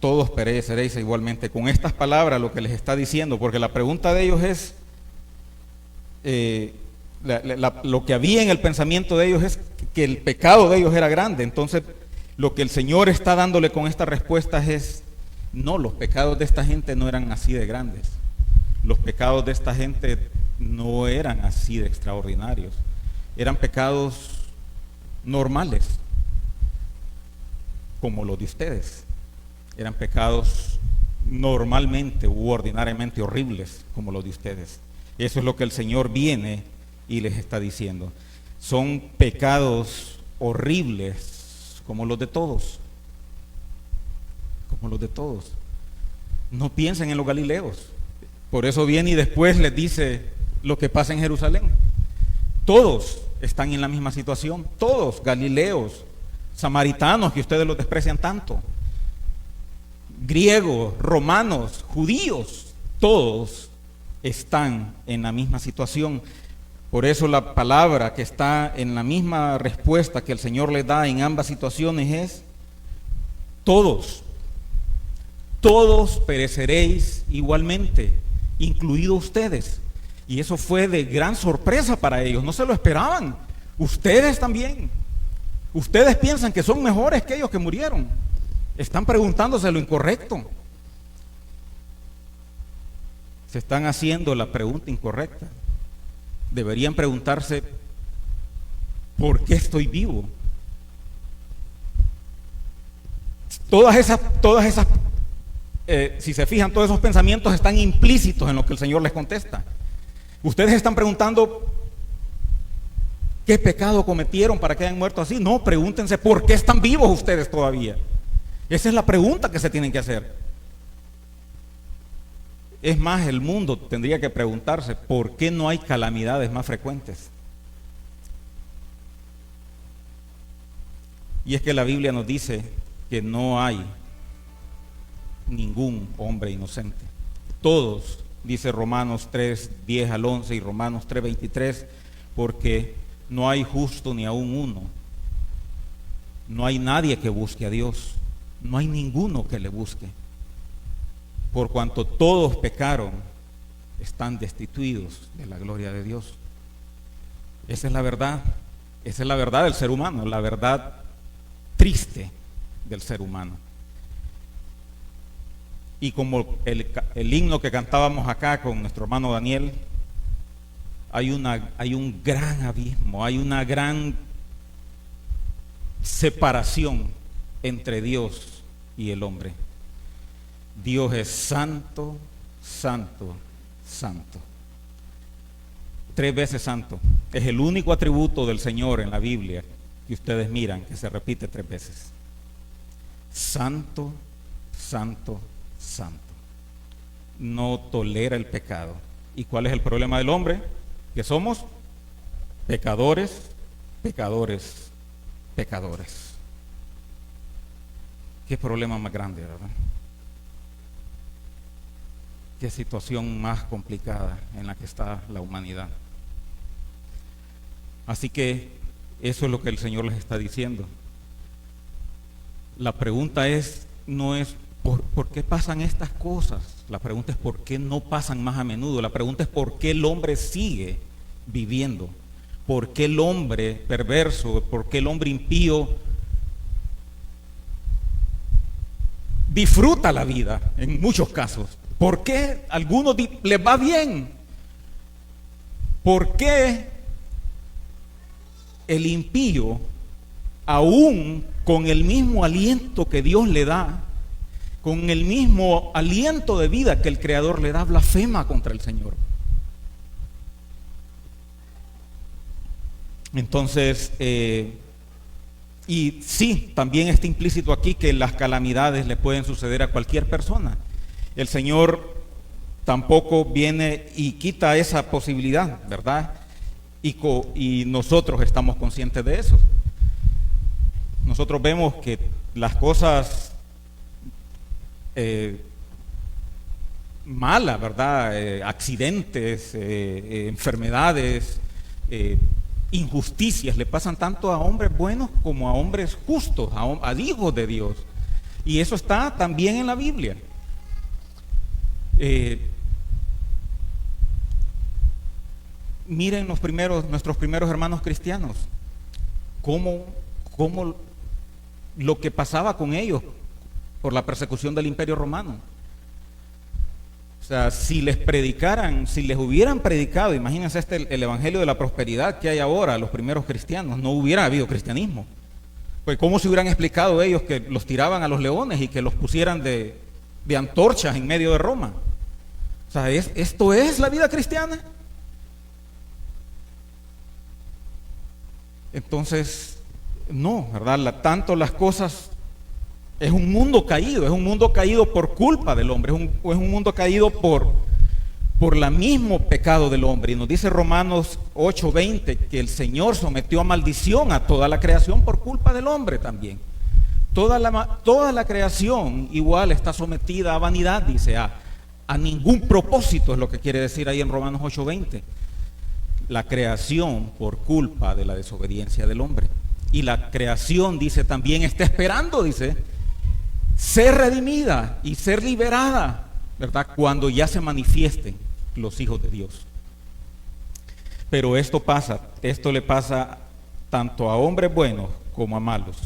Todos pereceréis igualmente. Con estas palabras lo que les está diciendo, porque la pregunta de ellos es, lo que había en el pensamiento de ellos es que el pecado de ellos era grande. Entonces lo que el Señor está dándole con estas respuestas es, no, los pecados de esta gente no eran así de grandes. Los pecados de esta gente no eran así de extraordinarios. Eran pecados normales, como los de ustedes. Eran pecados normalmente u ordinariamente horribles, como los de ustedes. Eso es lo que el Señor viene y les está diciendo. Son pecados horribles, como los de todos. Como los de todos. No piensen en los galileos. Por eso viene y después les dice lo que pasa en Jerusalén. Todos están en la misma situación. Todos, galileos, samaritanos, que ustedes los desprecian tanto, griegos, romanos, judíos, todos están en la misma situación. Por eso la palabra que está en la misma respuesta que el Señor les da en ambas situaciones es: todos pereceréis igualmente, incluidos ustedes. Y eso fue de gran sorpresa para ellos, no se lo esperaban. Ustedes también. Ustedes piensan que son mejores que ellos que murieron. Están preguntándose lo incorrecto. Se están haciendo la pregunta incorrecta. Deberían preguntarse, ¿por qué estoy vivo? Todas esas, si se fijan, todos esos pensamientos están implícitos en lo que el Señor les contesta. Ustedes están preguntando, ¿qué pecado cometieron para que hayan muerto así? No, pregúntense, ¿por qué están vivos ustedes todavía? Esa es la pregunta que se tienen que hacer. Es más, el mundo tendría que preguntarse, ¿por qué no hay calamidades más frecuentes? Y es que la Biblia nos dice que no hay ningún hombre inocente. Todos, dice Romanos 3, 10 al 11 y Romanos 3, 23, porque no hay justo ni aún uno. No hay nadie que busque a Dios. No hay ninguno que le busque. Por cuanto todos pecaron, están destituidos de la gloria de Dios. Esa es la verdad. Esa es la verdad del ser humano, la verdad triste del ser humano. Y como el himno que cantábamos acá con nuestro hermano Daniel, hay un gran abismo, hay una gran separación entre Dios y el hombre. Dios es santo, santo, santo. 3 veces santo. Es el único atributo del Señor en la Biblia que ustedes miran, que se repite 3 veces. Santo, santo, santo. No tolera el pecado. ¿Y cuál es el problema del hombre? Que somos pecadores, pecadores, pecadores. Qué problema más grande, ¿verdad? Qué situación más complicada en la que está la humanidad. Así que eso es lo que el Señor les está diciendo. La pregunta no es ¿por qué pasan estas cosas? La pregunta es ¿por qué no pasan más a menudo? La pregunta es ¿por qué el hombre sigue viviendo? ¿Por qué el hombre perverso, por qué el hombre impío disfruta la vida en muchos casos? ¿Por qué a algunos les va bien? ¿Por qué el impío, aún con el mismo aliento que Dios le da, con el mismo aliento de vida que el Creador le da, blasfema contra el Señor? Entonces, y sí, también está implícito aquí que las calamidades le pueden suceder a cualquier persona. El Señor tampoco viene y quita esa posibilidad, ¿verdad? Y nosotros estamos conscientes de eso. Nosotros vemos que las cosas malas, ¿verdad? Accidentes, enfermedades, injusticias le pasan tanto a hombres buenos como a hombres justos, a hijos de Dios. Y eso está también en la Biblia. Miren nuestros primeros hermanos cristianos, cómo lo que pasaba con ellos por la persecución del Imperio Romano. O sea, si les hubieran predicado, imagínense el evangelio de la prosperidad que hay ahora, los primeros cristianos, no hubiera habido cristianismo. Pues cómo se hubieran explicado ellos que los tiraban a los leones y que los pusieran de antorchas en medio de Roma. O sea, ¿esto es la vida cristiana? Entonces, no, ¿verdad? Tanto las cosas, es un mundo caído por culpa del hombre, es un mundo caído por el mismo pecado del hombre. Y nos dice Romanos 8:20 que el Señor sometió a maldición a toda la creación por culpa del hombre también. Toda la creación igual está sometida a vanidad, dice, a ningún propósito, es lo que quiere decir ahí en Romanos 8:20. La creación por culpa de la desobediencia del hombre. Y la creación, dice, también está esperando, dice, ser redimida y ser liberada, ¿verdad? Cuando ya se manifiesten los hijos de Dios. Pero esto le pasa tanto a hombres buenos como a malos.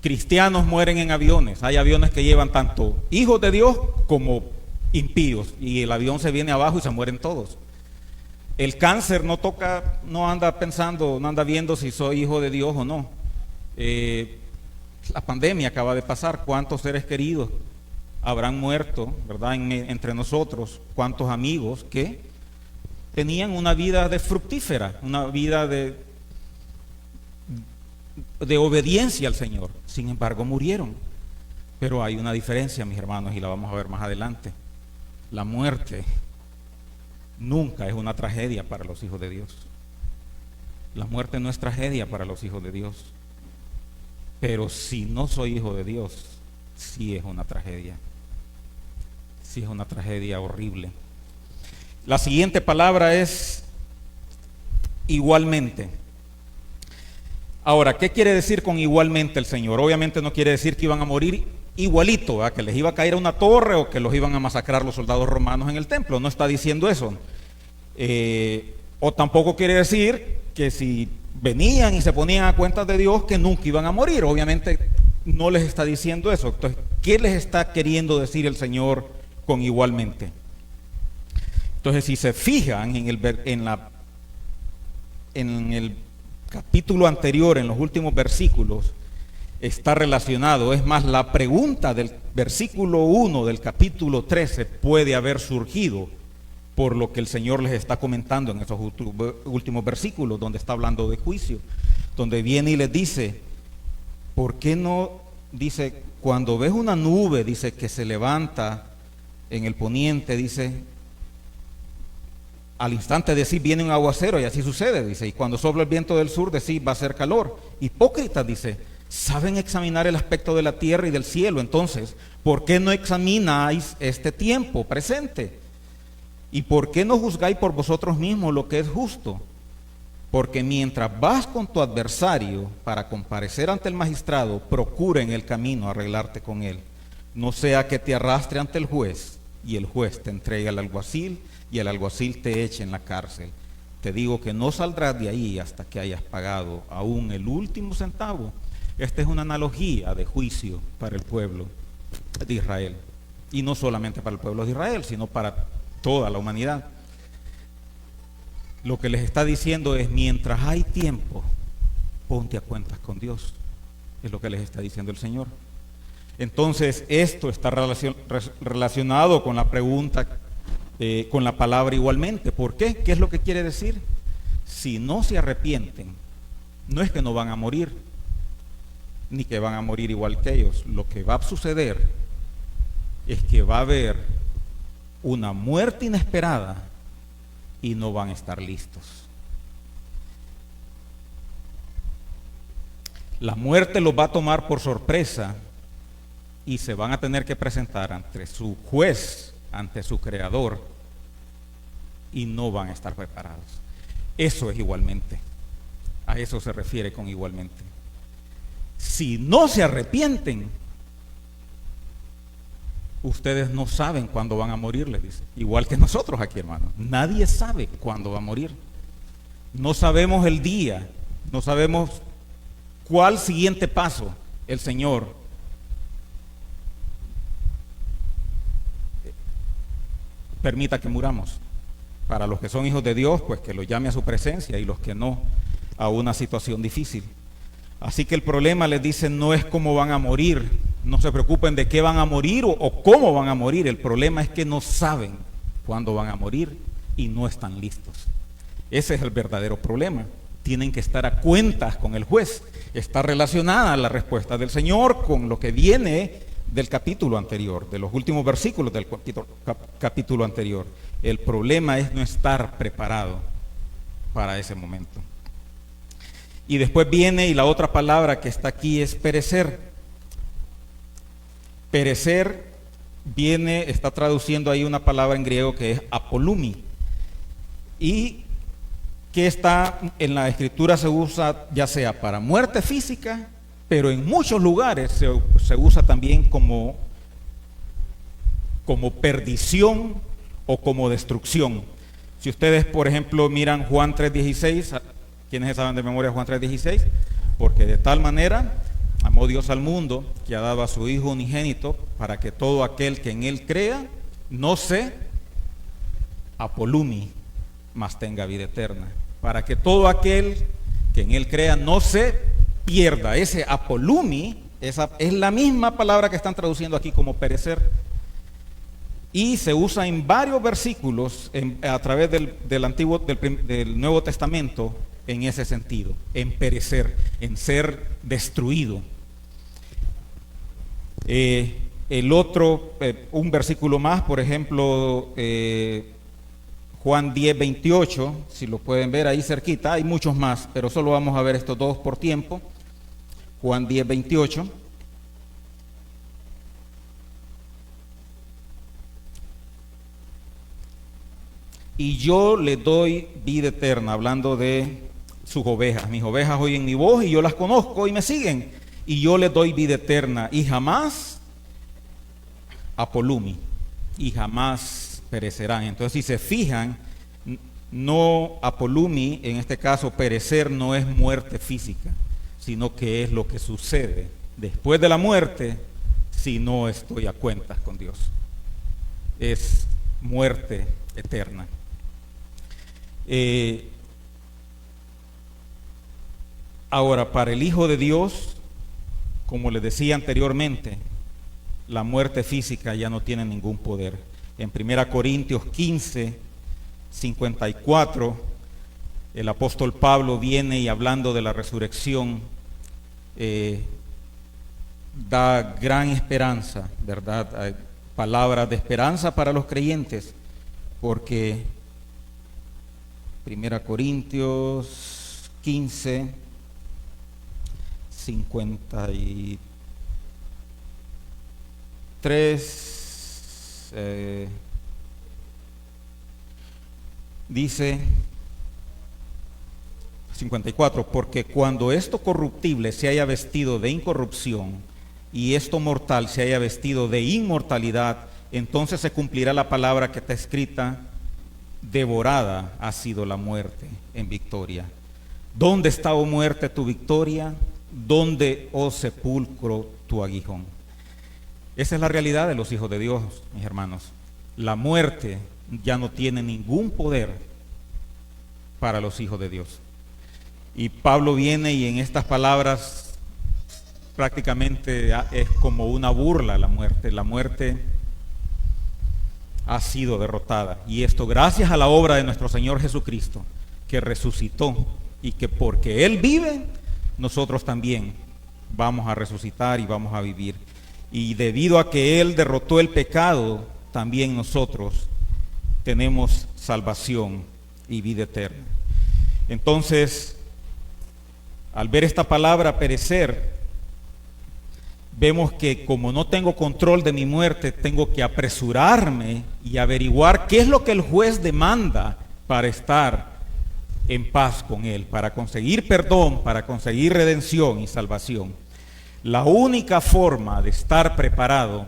Cristianos mueren en aviones. Hay aviones que llevan tanto hijos de Dios como impíos. Y el avión se viene abajo y se mueren todos. El cáncer no anda pensando, no anda viendo si soy hijo de Dios o no. La pandemia acaba de pasar. ¿Cuántos seres queridos habrán muerto, ¿verdad? Entre nosotros? ¿Cuántos amigos que tenían una vida fructífera, una vida de obediencia al Señor? Sin embargo, murieron. Pero hay una diferencia, mis hermanos, y la vamos a ver más adelante. La muerte nunca es una tragedia para los hijos de Dios. La muerte no es tragedia para los hijos de Dios. Pero si no soy hijo de Dios, sí es una tragedia. Sí es una tragedia horrible. La siguiente palabra es igualmente. Ahora, ¿qué quiere decir con igualmente el Señor? Obviamente no quiere decir que iban a morir igualito, ¿verdad? Que les iba a caer una torre o que los iban a masacrar los soldados romanos en el templo. No está diciendo eso. O tampoco quiere decir que si venían y se ponían a cuentas de Dios que nunca iban a morir. Obviamente no les está diciendo eso. Entonces, ¿qué les está queriendo decir el Señor con igualmente? Entonces, si se fijan en el capítulo anterior, en los últimos versículos, está relacionado. Es más, la pregunta del versículo 1 del capítulo 13 puede haber surgido por lo que el Señor les está comentando en esos últimos versículos, donde está hablando de juicio, donde viene y les dice, ¿por qué no? Dice, cuando ves una nube, dice, que se levanta en el poniente, dice, al instante decís, viene un aguacero, y así sucede, dice, y cuando sopla el viento del sur, decís, va a ser calor. Hipócritas, dice, saben examinar el aspecto de la tierra y del cielo, entonces, ¿por qué no examináis este tiempo presente? ¿Y por qué no juzgáis por vosotros mismos lo que es justo? Porque mientras vas con tu adversario para comparecer ante el magistrado, procura en el camino arreglarte con él. No sea que te arrastre ante el juez y el juez te entregue al alguacil y el alguacil te eche en la cárcel. Te digo que no saldrás de ahí hasta que hayas pagado aún el último centavo. Esta es una analogía de juicio para el pueblo de Israel. Y no solamente para el pueblo de Israel, sino para toda la humanidad. Lo que les está diciendo es, mientras hay tiempo, ponte a cuentas con Dios. Es lo que les está diciendo el Señor. Entonces, esto está relacionado con la pregunta, con la palabra igualmente. ¿Por qué? ¿Qué es lo que quiere decir? Si no se arrepienten, no es que no van a morir, ni que van a morir igual que ellos. Lo que va a suceder es que va a haber una muerte inesperada y no van a estar listos. La muerte los va a tomar por sorpresa y se van a tener que presentar ante su juez, ante su creador, y no van a estar preparados. Eso es igualmente. A eso se refiere con igualmente. Si no se arrepienten, ustedes no saben cuándo van a morir, les dice. Igual que nosotros aquí, hermanos. Nadie sabe cuándo va a morir. No sabemos el día, no sabemos cuál siguiente paso el Señor permita que muramos. Para los que son hijos de Dios, pues que lo llame a su presencia, y los que no, a una situación difícil. Así que el problema, les dicen, no es cómo van a morir. No se preocupen de qué van a morir o cómo van a morir. El problema es que no saben cuándo van a morir y no están listos. Ese es el verdadero problema. Tienen que estar a cuentas con el juez. Está relacionada la respuesta del Señor con lo que viene del capítulo anterior, de los últimos versículos del capítulo anterior. El problema es no estar preparado para ese momento. Y después viene, y la otra palabra que está aquí es perecer. Perecer viene, está traduciendo ahí una palabra en griego que es apolumi. Y que está en la escritura se usa ya sea para muerte física, pero en muchos lugares se usa también como perdición o como destrucción. Si ustedes, por ejemplo, miran Juan 3:16, ¿quiénes saben de memoria Juan 3:16? Porque de tal manera amó Dios al mundo que ha dado a su Hijo unigénito para que todo aquel que en Él crea no se apolumi, mas tenga vida eterna. Para que todo aquel que en Él crea no se pierda. Ese apolumi esa es la misma palabra que están traduciendo aquí como perecer. Y se usa en varios versículos a través del Nuevo Testamento en ese sentido, en perecer, en ser destruido. El otro, un versículo más, por ejemplo, Juan 10:28, si lo pueden ver ahí cerquita, hay muchos más, pero solo vamos a ver estos dos por tiempo. Juan 10:28. Y yo le doy vida eterna, hablando de sus ovejas. Mis ovejas oyen mi voz y yo las conozco y me siguen. Y yo les doy vida eterna y jamás apolumi, y jamás perecerán. Entonces, si se fijan, no apolumi, en este caso perecer, no es muerte física, sino que es lo que sucede después de la muerte si no estoy a cuentas con Dios. Es muerte eterna. Ahora, para el Hijo de Dios, como les decía anteriormente, la muerte física ya no tiene ningún poder. En 1 Corintios 15, 54, el apóstol Pablo viene y hablando de la resurrección, da gran esperanza, ¿verdad? Hay palabras de esperanza para los creyentes, porque 1 Corintios 15, 53, dice 54, porque cuando esto corruptible se haya vestido de incorrupción y esto mortal se haya vestido de inmortalidad, entonces se cumplirá la palabra que está escrita: devorada ha sido la muerte en victoria. ¿Dónde está, oh muerte, tu victoria? ¿Dónde, oh sepulcro, tu aguijón? Esa es la realidad de los hijos de Dios, mis hermanos. La muerte ya no tiene ningún poder para los hijos de Dios. Y Pablo viene y en estas palabras prácticamente es como una burla a la muerte. La muerte ha sido derrotada. Y esto gracias a la obra de nuestro Señor Jesucristo, que resucitó, y que porque Él vive, nosotros también vamos a resucitar y vamos a vivir. Y debido a que Él derrotó el pecado, también nosotros tenemos salvación y vida eterna. Entonces, al ver esta palabra perecer, vemos que como no tengo control de mi muerte, tengo que apresurarme y averiguar qué es lo que el juez demanda para estar en paz con Él, para conseguir perdón, para conseguir redención y salvación. La única forma de estar preparado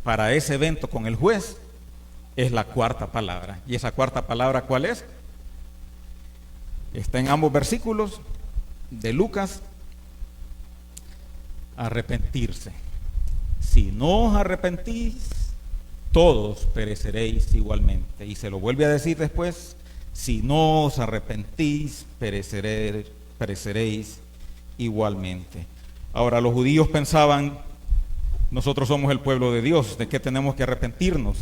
para ese evento con el juez es la cuarta palabra. ¿Y esa cuarta palabra cuál es? Está en ambos versículos de Lucas: arrepentirse. Si no os arrepentís, todos pereceréis igualmente. Y se lo vuelve a decir después: si no os arrepentís, pereceréis igualmente. Ahora, los judíos pensaban: nosotros somos el pueblo de Dios, ¿de qué tenemos que arrepentirnos?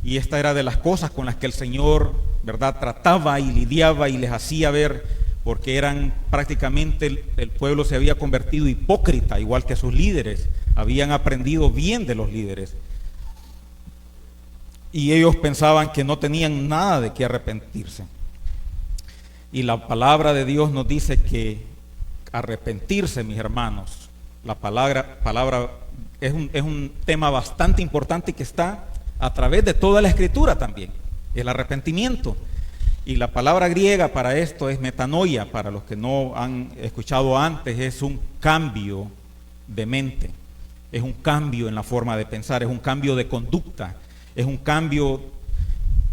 Y esta era de las cosas con las que el Señor, ¿verdad?, trataba y lidiaba y les hacía ver, porque eran prácticamente, el pueblo se había convertido hipócrita, igual que sus líderes, habían aprendido bien de los líderes. Y ellos pensaban que no tenían nada de qué arrepentirse. Y la palabra de Dios nos dice que arrepentirse, mis hermanos, la palabra es un tema bastante importante que está a través de toda la Escritura también, el arrepentimiento. Y la palabra griega para esto es metanoia, para los que no han escuchado antes, es un cambio de mente, es un cambio en la forma de pensar, es un cambio de conducta, es un cambio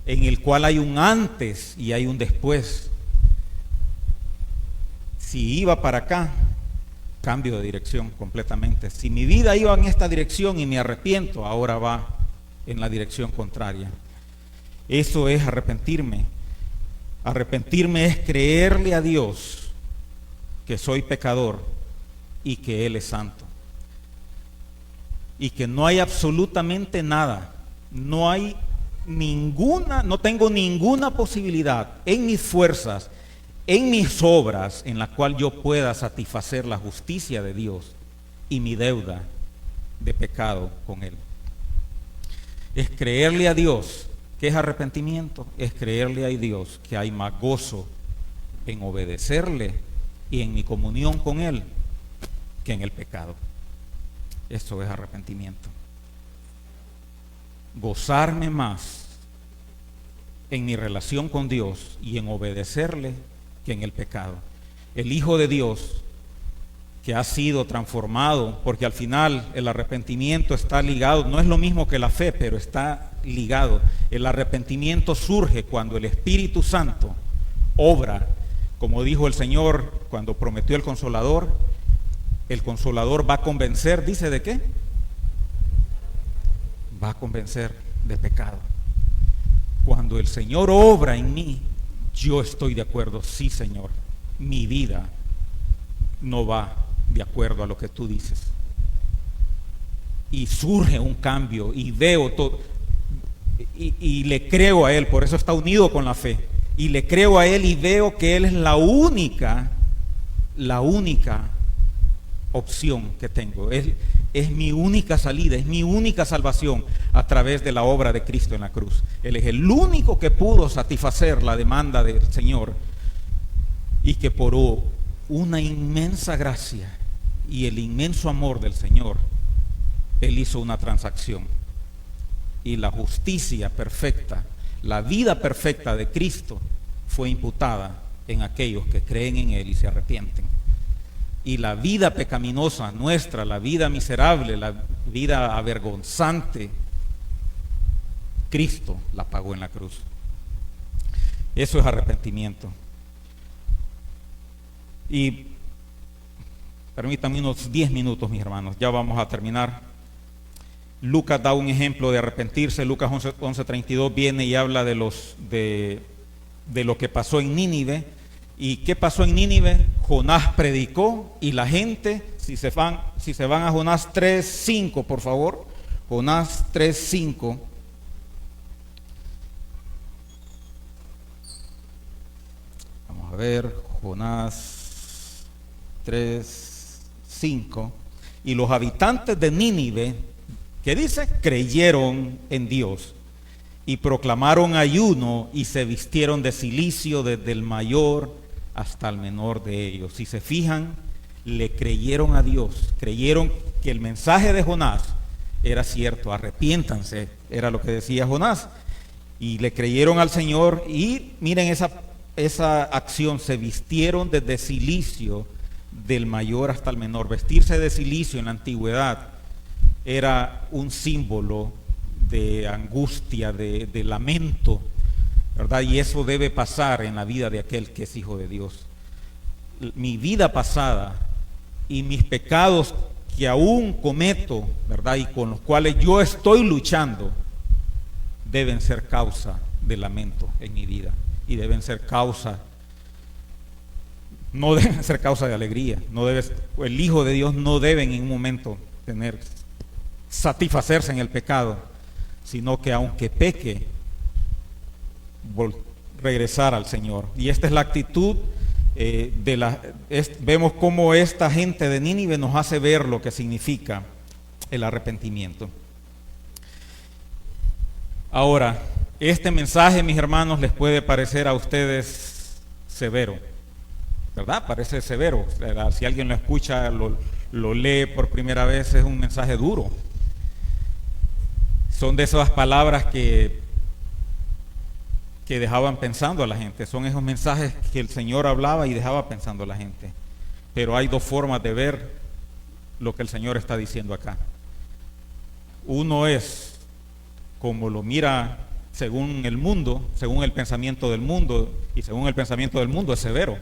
en el cual hay un antes y hay un después. Si iba para acá, cambio de dirección completamente. Si mi vida iba en esta dirección y me arrepiento, ahora va en la dirección contraria. Eso es arrepentirme. Arrepentirme es creerle a Dios que soy pecador y que Él es santo. Y que no hay absolutamente nada, no tengo ninguna posibilidad en mis fuerzas, en mis obras, en la cual yo pueda satisfacer la justicia de Dios y mi deuda de pecado con Él. Es creerle a Dios. ¿Qué es arrepentimiento? Es creerle a Dios que hay más gozo en obedecerle y en mi comunión con Él que en el pecado. Eso es arrepentimiento. Gozarme más en mi relación con Dios y en obedecerle que en el pecado. El Hijo de Dios que ha sido transformado, porque al final el arrepentimiento está ligado, no es lo mismo que la fe, pero está ligado. El arrepentimiento surge cuando el Espíritu Santo obra, como dijo el Señor cuando prometió el Consolador va a convencer, ¿dice de qué? Va a convencer de pecado. Cuando el Señor obra en mí, yo estoy de acuerdo, sí, Señor, mi vida no va de acuerdo a lo que tú dices. Y surge un cambio y veo todo, y le creo a Él, por eso está unido con la fe. Y le creo a Él y veo que Él es la única opción que tengo. Es mi única salida, es mi única salvación a través de la obra de Cristo en la cruz. Él es el único que pudo satisfacer la demanda del Señor, y que por una inmensa gracia y el inmenso amor del Señor, Él hizo una transacción. Y la justicia perfecta, la vida perfecta de Cristo fue imputada en aquellos que creen en Él y se arrepienten. Y la vida pecaminosa nuestra, la vida miserable, la vida avergonzante, Cristo la pagó en la cruz. Eso es arrepentimiento. Y permítanme unos 10 minutos, mis hermanos, ya vamos a terminar. Lucas da un ejemplo de arrepentirse. Lucas 11:32 viene y habla de lo que pasó en Nínive. ¿Y qué pasó en Nínive? Jonás predicó y la gente, si se van a Jonás 3:5, por favor. Jonás 3:5. Vamos a ver, Jonás 3:5. Y los habitantes de Nínive, ¿qué dice? Creyeron en Dios y proclamaron ayuno y se vistieron de cilicio desde el mayor hasta el menor de ellos. Si se fijan, le creyeron a Dios, creyeron que el mensaje de Jonás era cierto, arrepiéntanse, era lo que decía Jonás, y le creyeron al Señor. Y miren esa acción, se vistieron desde cilicio del mayor hasta el menor. Vestirse de cilicio en la antigüedad era un símbolo de angustia, de lamento, ¿verdad? Y eso debe pasar en la vida de aquel que es hijo de Dios. Mi vida pasada y mis pecados que aún cometo, ¿verdad? Y con los cuales yo estoy luchando, deben ser causa de lamento en mi vida. Y deben ser no deben ser causa de alegría. El Hijo de Dios no debe en ningún momento satisfacerse en el pecado, sino que aunque peque, regresar al Señor. Y esta es la actitud vemos cómo esta gente de Nínive nos hace ver lo que significa el arrepentimiento. Ahora, este mensaje, mis hermanos, les puede parecer a ustedes severo, ¿verdad? Parece severo. Si alguien lo escucha, lo lee por primera vez, es un mensaje duro. Son de esas palabras que dejaban pensando a la gente. Son esos mensajes que el Señor hablaba y dejaba pensando a la gente. Pero hay dos formas de ver lo que el Señor está diciendo acá. Uno es como lo mira según el mundo, según el pensamiento del mundo, y según el pensamiento del mundo es severo,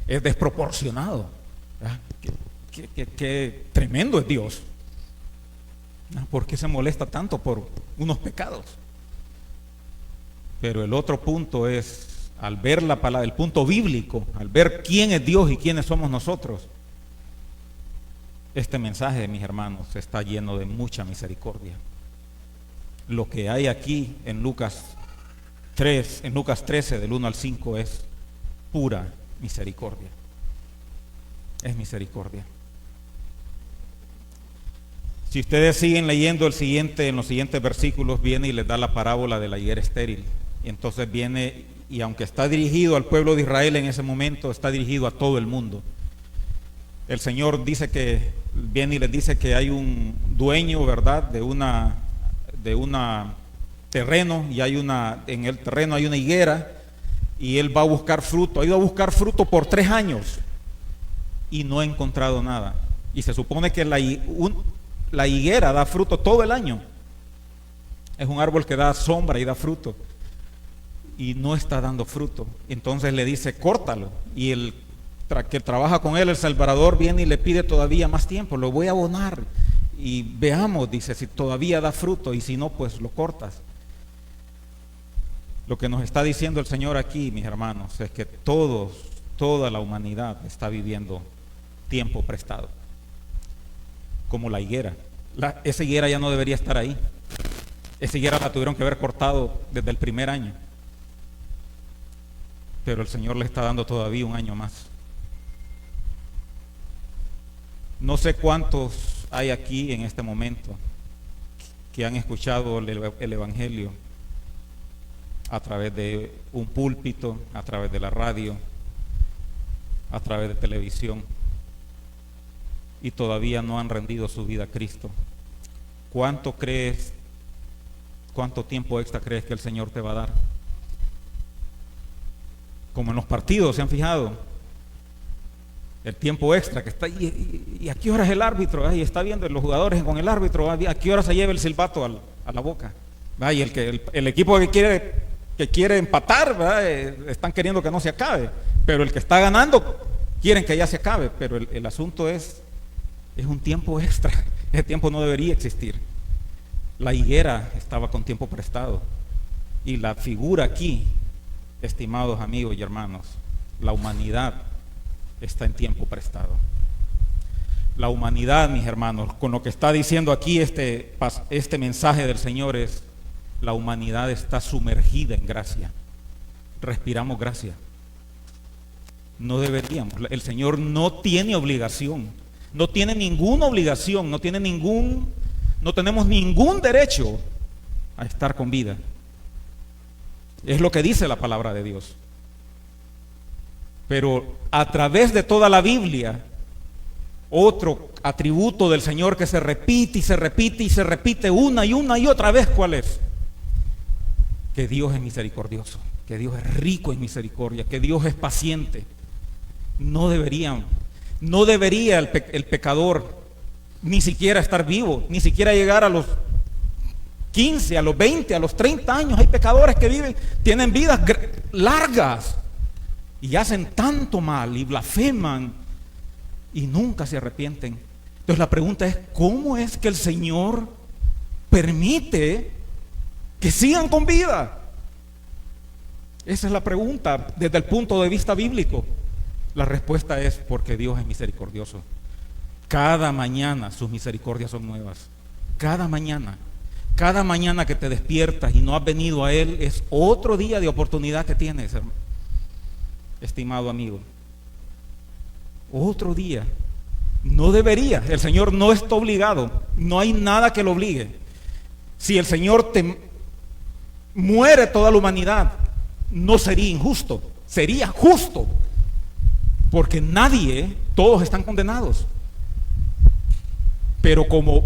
es desproporcionado. Qué tremendo es Dios. ¿Por qué se molesta tanto por unos pecados? Pero el otro punto es, al ver la palabra, el punto bíblico, al ver quién es Dios y quiénes somos nosotros, este mensaje, mis hermanos, está lleno de mucha misericordia. Lo que hay aquí en Lucas 13, del 1 al 5, es pura misericordia. Es misericordia. Si ustedes siguen leyendo en los siguientes versículos, viene y les da la parábola de la higuera estéril. Y entonces viene, y aunque está dirigido al pueblo de Israel en ese momento, está dirigido a todo el mundo. El Señor viene y les dice que hay un dueño, ¿verdad?, de un terreno, y en el terreno hay una higuera, y él va a buscar fruto. Ha ido a buscar fruto por 3 años y no ha encontrado nada. Y se supone que la higuera da fruto todo el año. Es un árbol que da sombra y da fruto, y no está dando fruto. Entonces le dice, córtalo. Y el que trabaja con él, el sembrador, viene y le pide todavía más tiempo. Lo voy a abonar y veamos, dice, si todavía da fruto, y si no, pues lo cortas. Lo que nos está diciendo el Señor aquí, mis hermanos, es que toda la humanidad está viviendo tiempo prestado. como la higuera. Esa higuera ya no debería estar ahí. Esa higuera la tuvieron que haber cortado desde el primer año. Pero el Señor le está dando todavía un año más. No sé cuántos hay aquí en este momento que han escuchado el Evangelio a través de un púlpito, a través de la radio, a través de televisión, y todavía no han rendido su vida a Cristo. ¿Cuánto tiempo extra crees que el Señor te va a dar? Como en los partidos, ¿se han fijado? El tiempo extra que está ahí, y a qué hora es el árbitro, ahí está viendo los jugadores con el árbitro, a qué hora se lleva el silbato a la boca, y el equipo que quiere empatar, están queriendo que no se acabe, pero el que está ganando quieren que ya se acabe, pero el asunto es un tiempo extra. Ese tiempo no debería existir. La higuera estaba con tiempo prestado, y la figura aquí, estimados amigos y hermanos, la humanidad está en tiempo prestado. La humanidad, mis hermanos, con lo que está diciendo aquí este mensaje del Señor, es: la humanidad está sumergida en gracia. Respiramos gracia. No deberíamos. El Señor no tiene obligación, no tiene ninguna obligación, no tenemos ningún derecho a estar con vida. Es lo que dice la palabra de Dios. Pero a través de toda la Biblia, otro atributo del Señor que se repite y se repite y se repite una y otra vez, ¿cuál es? Que Dios es misericordioso, que Dios es rico en misericordia, que Dios es paciente. No debería el pecador ni siquiera estar vivo, ni siquiera llegar a los 15, a los 20, a los 30 años. Hay pecadores que tienen vidas largas y hacen tanto mal y blasfeman y nunca se arrepienten. Entonces la pregunta es: ¿cómo es que el Señor permite que sigan con vida? Esa es la pregunta desde el punto de vista bíblico. La respuesta es: porque Dios es misericordioso. Cada mañana sus misericordias son nuevas. Cada mañana que te despiertas y no has venido a Él, es otro día de oportunidad que tienes, estimado amigo. Otro día. No debería. El Señor no está obligado. No hay nada que lo obligue. Si el Señor muere toda la humanidad, no sería injusto, sería justo, porque todos están condenados. Pero como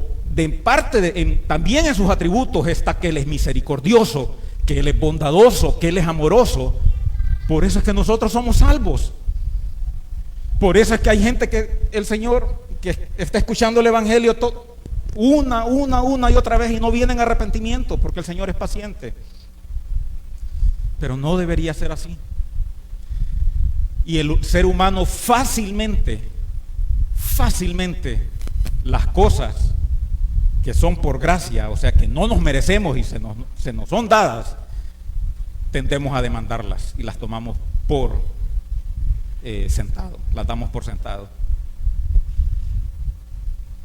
también en sus atributos está que Él es misericordioso, que Él es bondadoso, que Él es amoroso, por eso es que nosotros somos salvos. Por eso es que hay gente que el Señor, que está escuchando el Evangelio una y otra vez y no vienen a arrepentimiento, porque el Señor es paciente. Pero no debería ser así. Y el ser humano fácilmente las cosas que son por gracia, o sea que no nos merecemos y se nos son dadas, tendemos a demandarlas y las tomamos por sentado, las damos por sentado.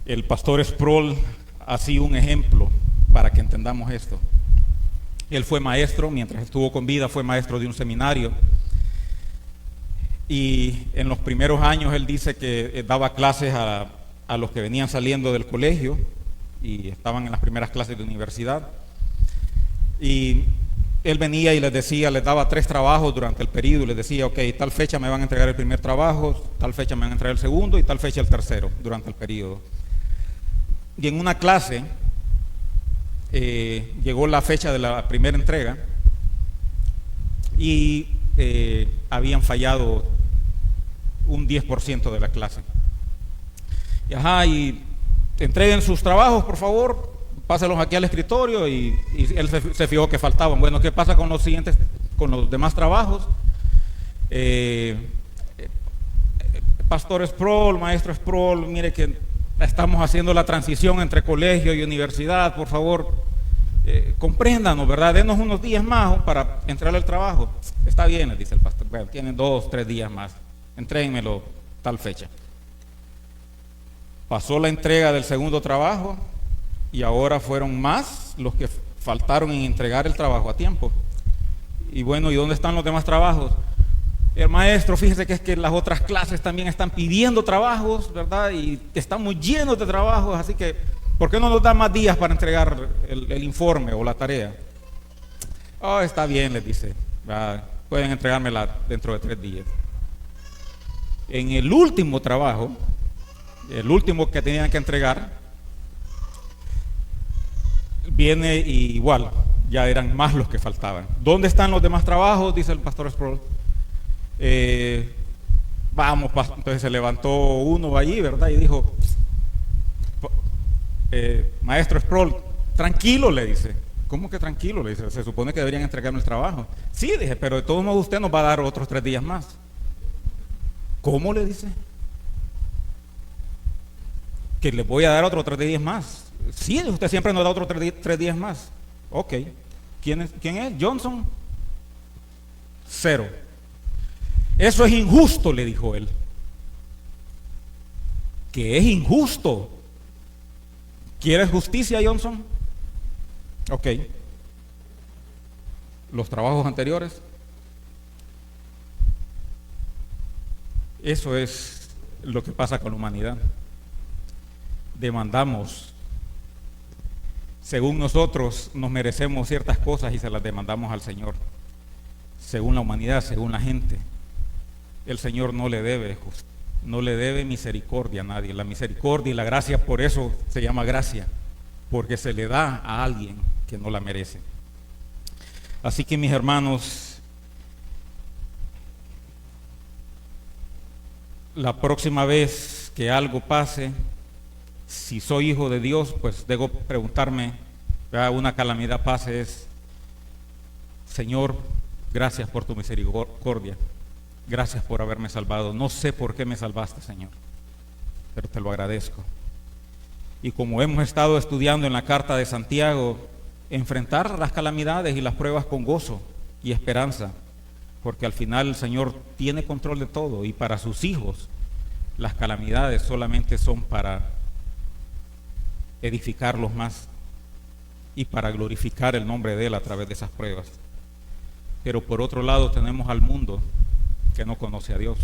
El pastor Sproul ha sido un ejemplo para que entendamos esto. Él fue maestro, mientras estuvo con vida fue maestro de un seminario, y en los primeros años él dice que daba clases a los que venían saliendo del colegio y estaban en las primeras clases de universidad, y él venía y les daba 3 trabajos durante el periodo, y les decía: ok, tal fecha me van a entregar el primer trabajo, tal fecha me van a entregar el segundo y tal fecha el tercero durante el periodo. Y en una clase llegó la fecha de la primera entrega y habían fallado un 10% de la clase. Y entreguen sus trabajos, por favor, pásenlos aquí al escritorio, y él se fijó que faltaban. Bueno, ¿qué pasa con los demás trabajos? Pastor Sproul, maestro Sproul, mire que estamos haciendo la transición entre colegio y universidad, por favor, compréndanos, ¿verdad? Denos unos días más para entregarle el trabajo. Está bien, les dice el pastor. Bueno, tienen 2 o 3 días más, entréguenmelo tal fecha. Pasó la entrega del segundo trabajo y ahora fueron más los que faltaron en entregar el trabajo a tiempo. Y bueno, ¿y dónde están los demás trabajos? El maestro, fíjese que es que las otras clases también están pidiendo trabajos, ¿verdad? Y estamos llenos de trabajos, así que ¿por qué no nos da más días para entregar el informe o la tarea? Oh, está bien, les dice. Pueden entregármela dentro de 3 días. En el último trabajo, el último que tenían que entregar, viene y igual, ya eran más los que faltaban. ¿Dónde están los demás trabajos? Dice el pastor Sproul. Vamos, entonces se levantó uno allí, ¿verdad? Y dijo, maestro Sproul, tranquilo, le dice. ¿Cómo que tranquilo? Le dice, se supone que deberían entregarme el trabajo. Sí, dije, pero de todos modos usted nos va a dar otros 3 días más. ¿Cómo? Le dice. Que le voy a dar otros 3 días más. Sí, usted siempre nos da otros 3 días más. Ok. ¿Quién es? Johnson. 0. Eso es injusto, le dijo él. Que es injusto. ¿Quieres justicia, Johnson? Ok. Los trabajos anteriores. Eso es lo que pasa con la humanidad. Demandamos. Según nosotros nos merecemos ciertas cosas y se las demandamos al Señor. Según la humanidad, según la gente. El Señor no le debe misericordia a nadie. La misericordia y la gracia, por eso se llama gracia, porque se le da a alguien que no la merece. Así que, mis hermanos, la próxima vez que algo pase, si soy hijo de Dios, pues debo preguntarme, una calamidad pase, es, Señor, gracias por tu misericordia, gracias por haberme salvado. No sé por qué me salvaste, Señor, pero te lo agradezco. Y como hemos estado estudiando en la carta de Santiago, enfrentar las calamidades y las pruebas con gozo y esperanza, porque al final el Señor tiene control de todo, y para sus hijos las calamidades solamente son para edificarlos más y para glorificar el nombre de Él a través de esas pruebas. Pero por otro lado tenemos al mundo que no conoce a Dios,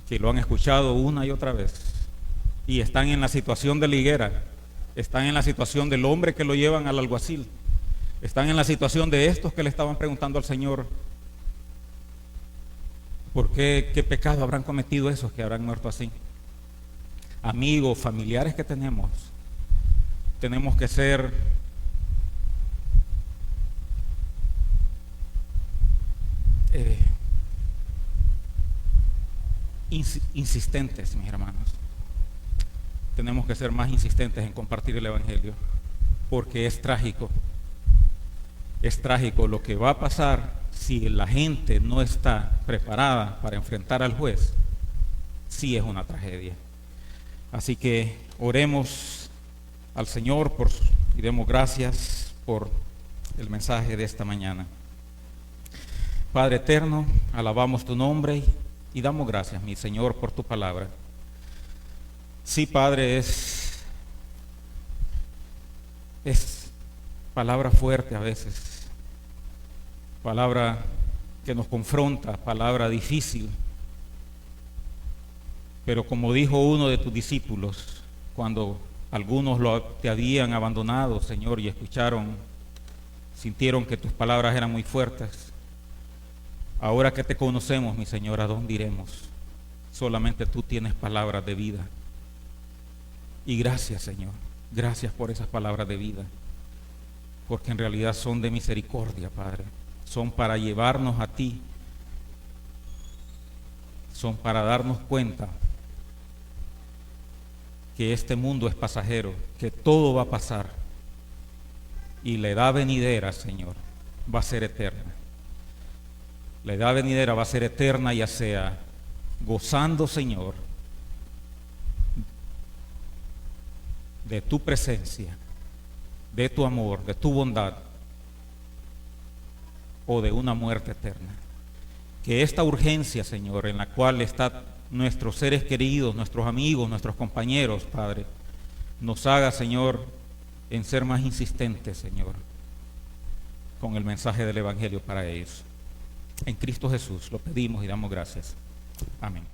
que lo han escuchado una y otra vez y están en la situación de la higuera, están en la situación del hombre que lo llevan al alguacil, están en la situación de estos que le estaban preguntando al Señor, ¿por qué pecado habrán cometido esos que habrán muerto así? Amigos, familiares que tenemos que ser insistentes, mis hermanos. Tenemos que ser más insistentes en compartir el Evangelio, porque es trágico lo que va a pasar si la gente no está preparada para enfrentar al juez. Sí, es una tragedia. Así que oremos al Señor y demos gracias por el mensaje de esta mañana. Padre eterno, alabamos tu nombre y damos gracias, mi Señor, por tu palabra. Sí, Padre, es palabra fuerte a veces, palabra que nos confronta, palabra difícil. Pero como dijo uno de tus discípulos, cuando algunos te habían abandonado, Señor, y sintieron que tus palabras eran muy fuertes, ahora que te conocemos, mi Señor, ¿a dónde iremos? Solamente tú tienes palabras de vida. Y gracias, Señor, gracias por esas palabras de vida, porque en realidad son de misericordia, Padre, son para llevarnos a ti, son para darnos cuenta que este mundo es pasajero, que todo va a pasar y la edad venidera, Señor, va a ser eterna. La edad venidera va a ser eterna, ya sea gozando, Señor, de tu presencia, de tu amor, de tu bondad, o de una muerte eterna. Que esta urgencia, Señor, en la cual está nuestros seres queridos, nuestros amigos, nuestros compañeros, Padre, nos haga, Señor, en ser más insistentes, Señor, con el mensaje del Evangelio para ellos. En Cristo Jesús lo pedimos y damos gracias. Amén.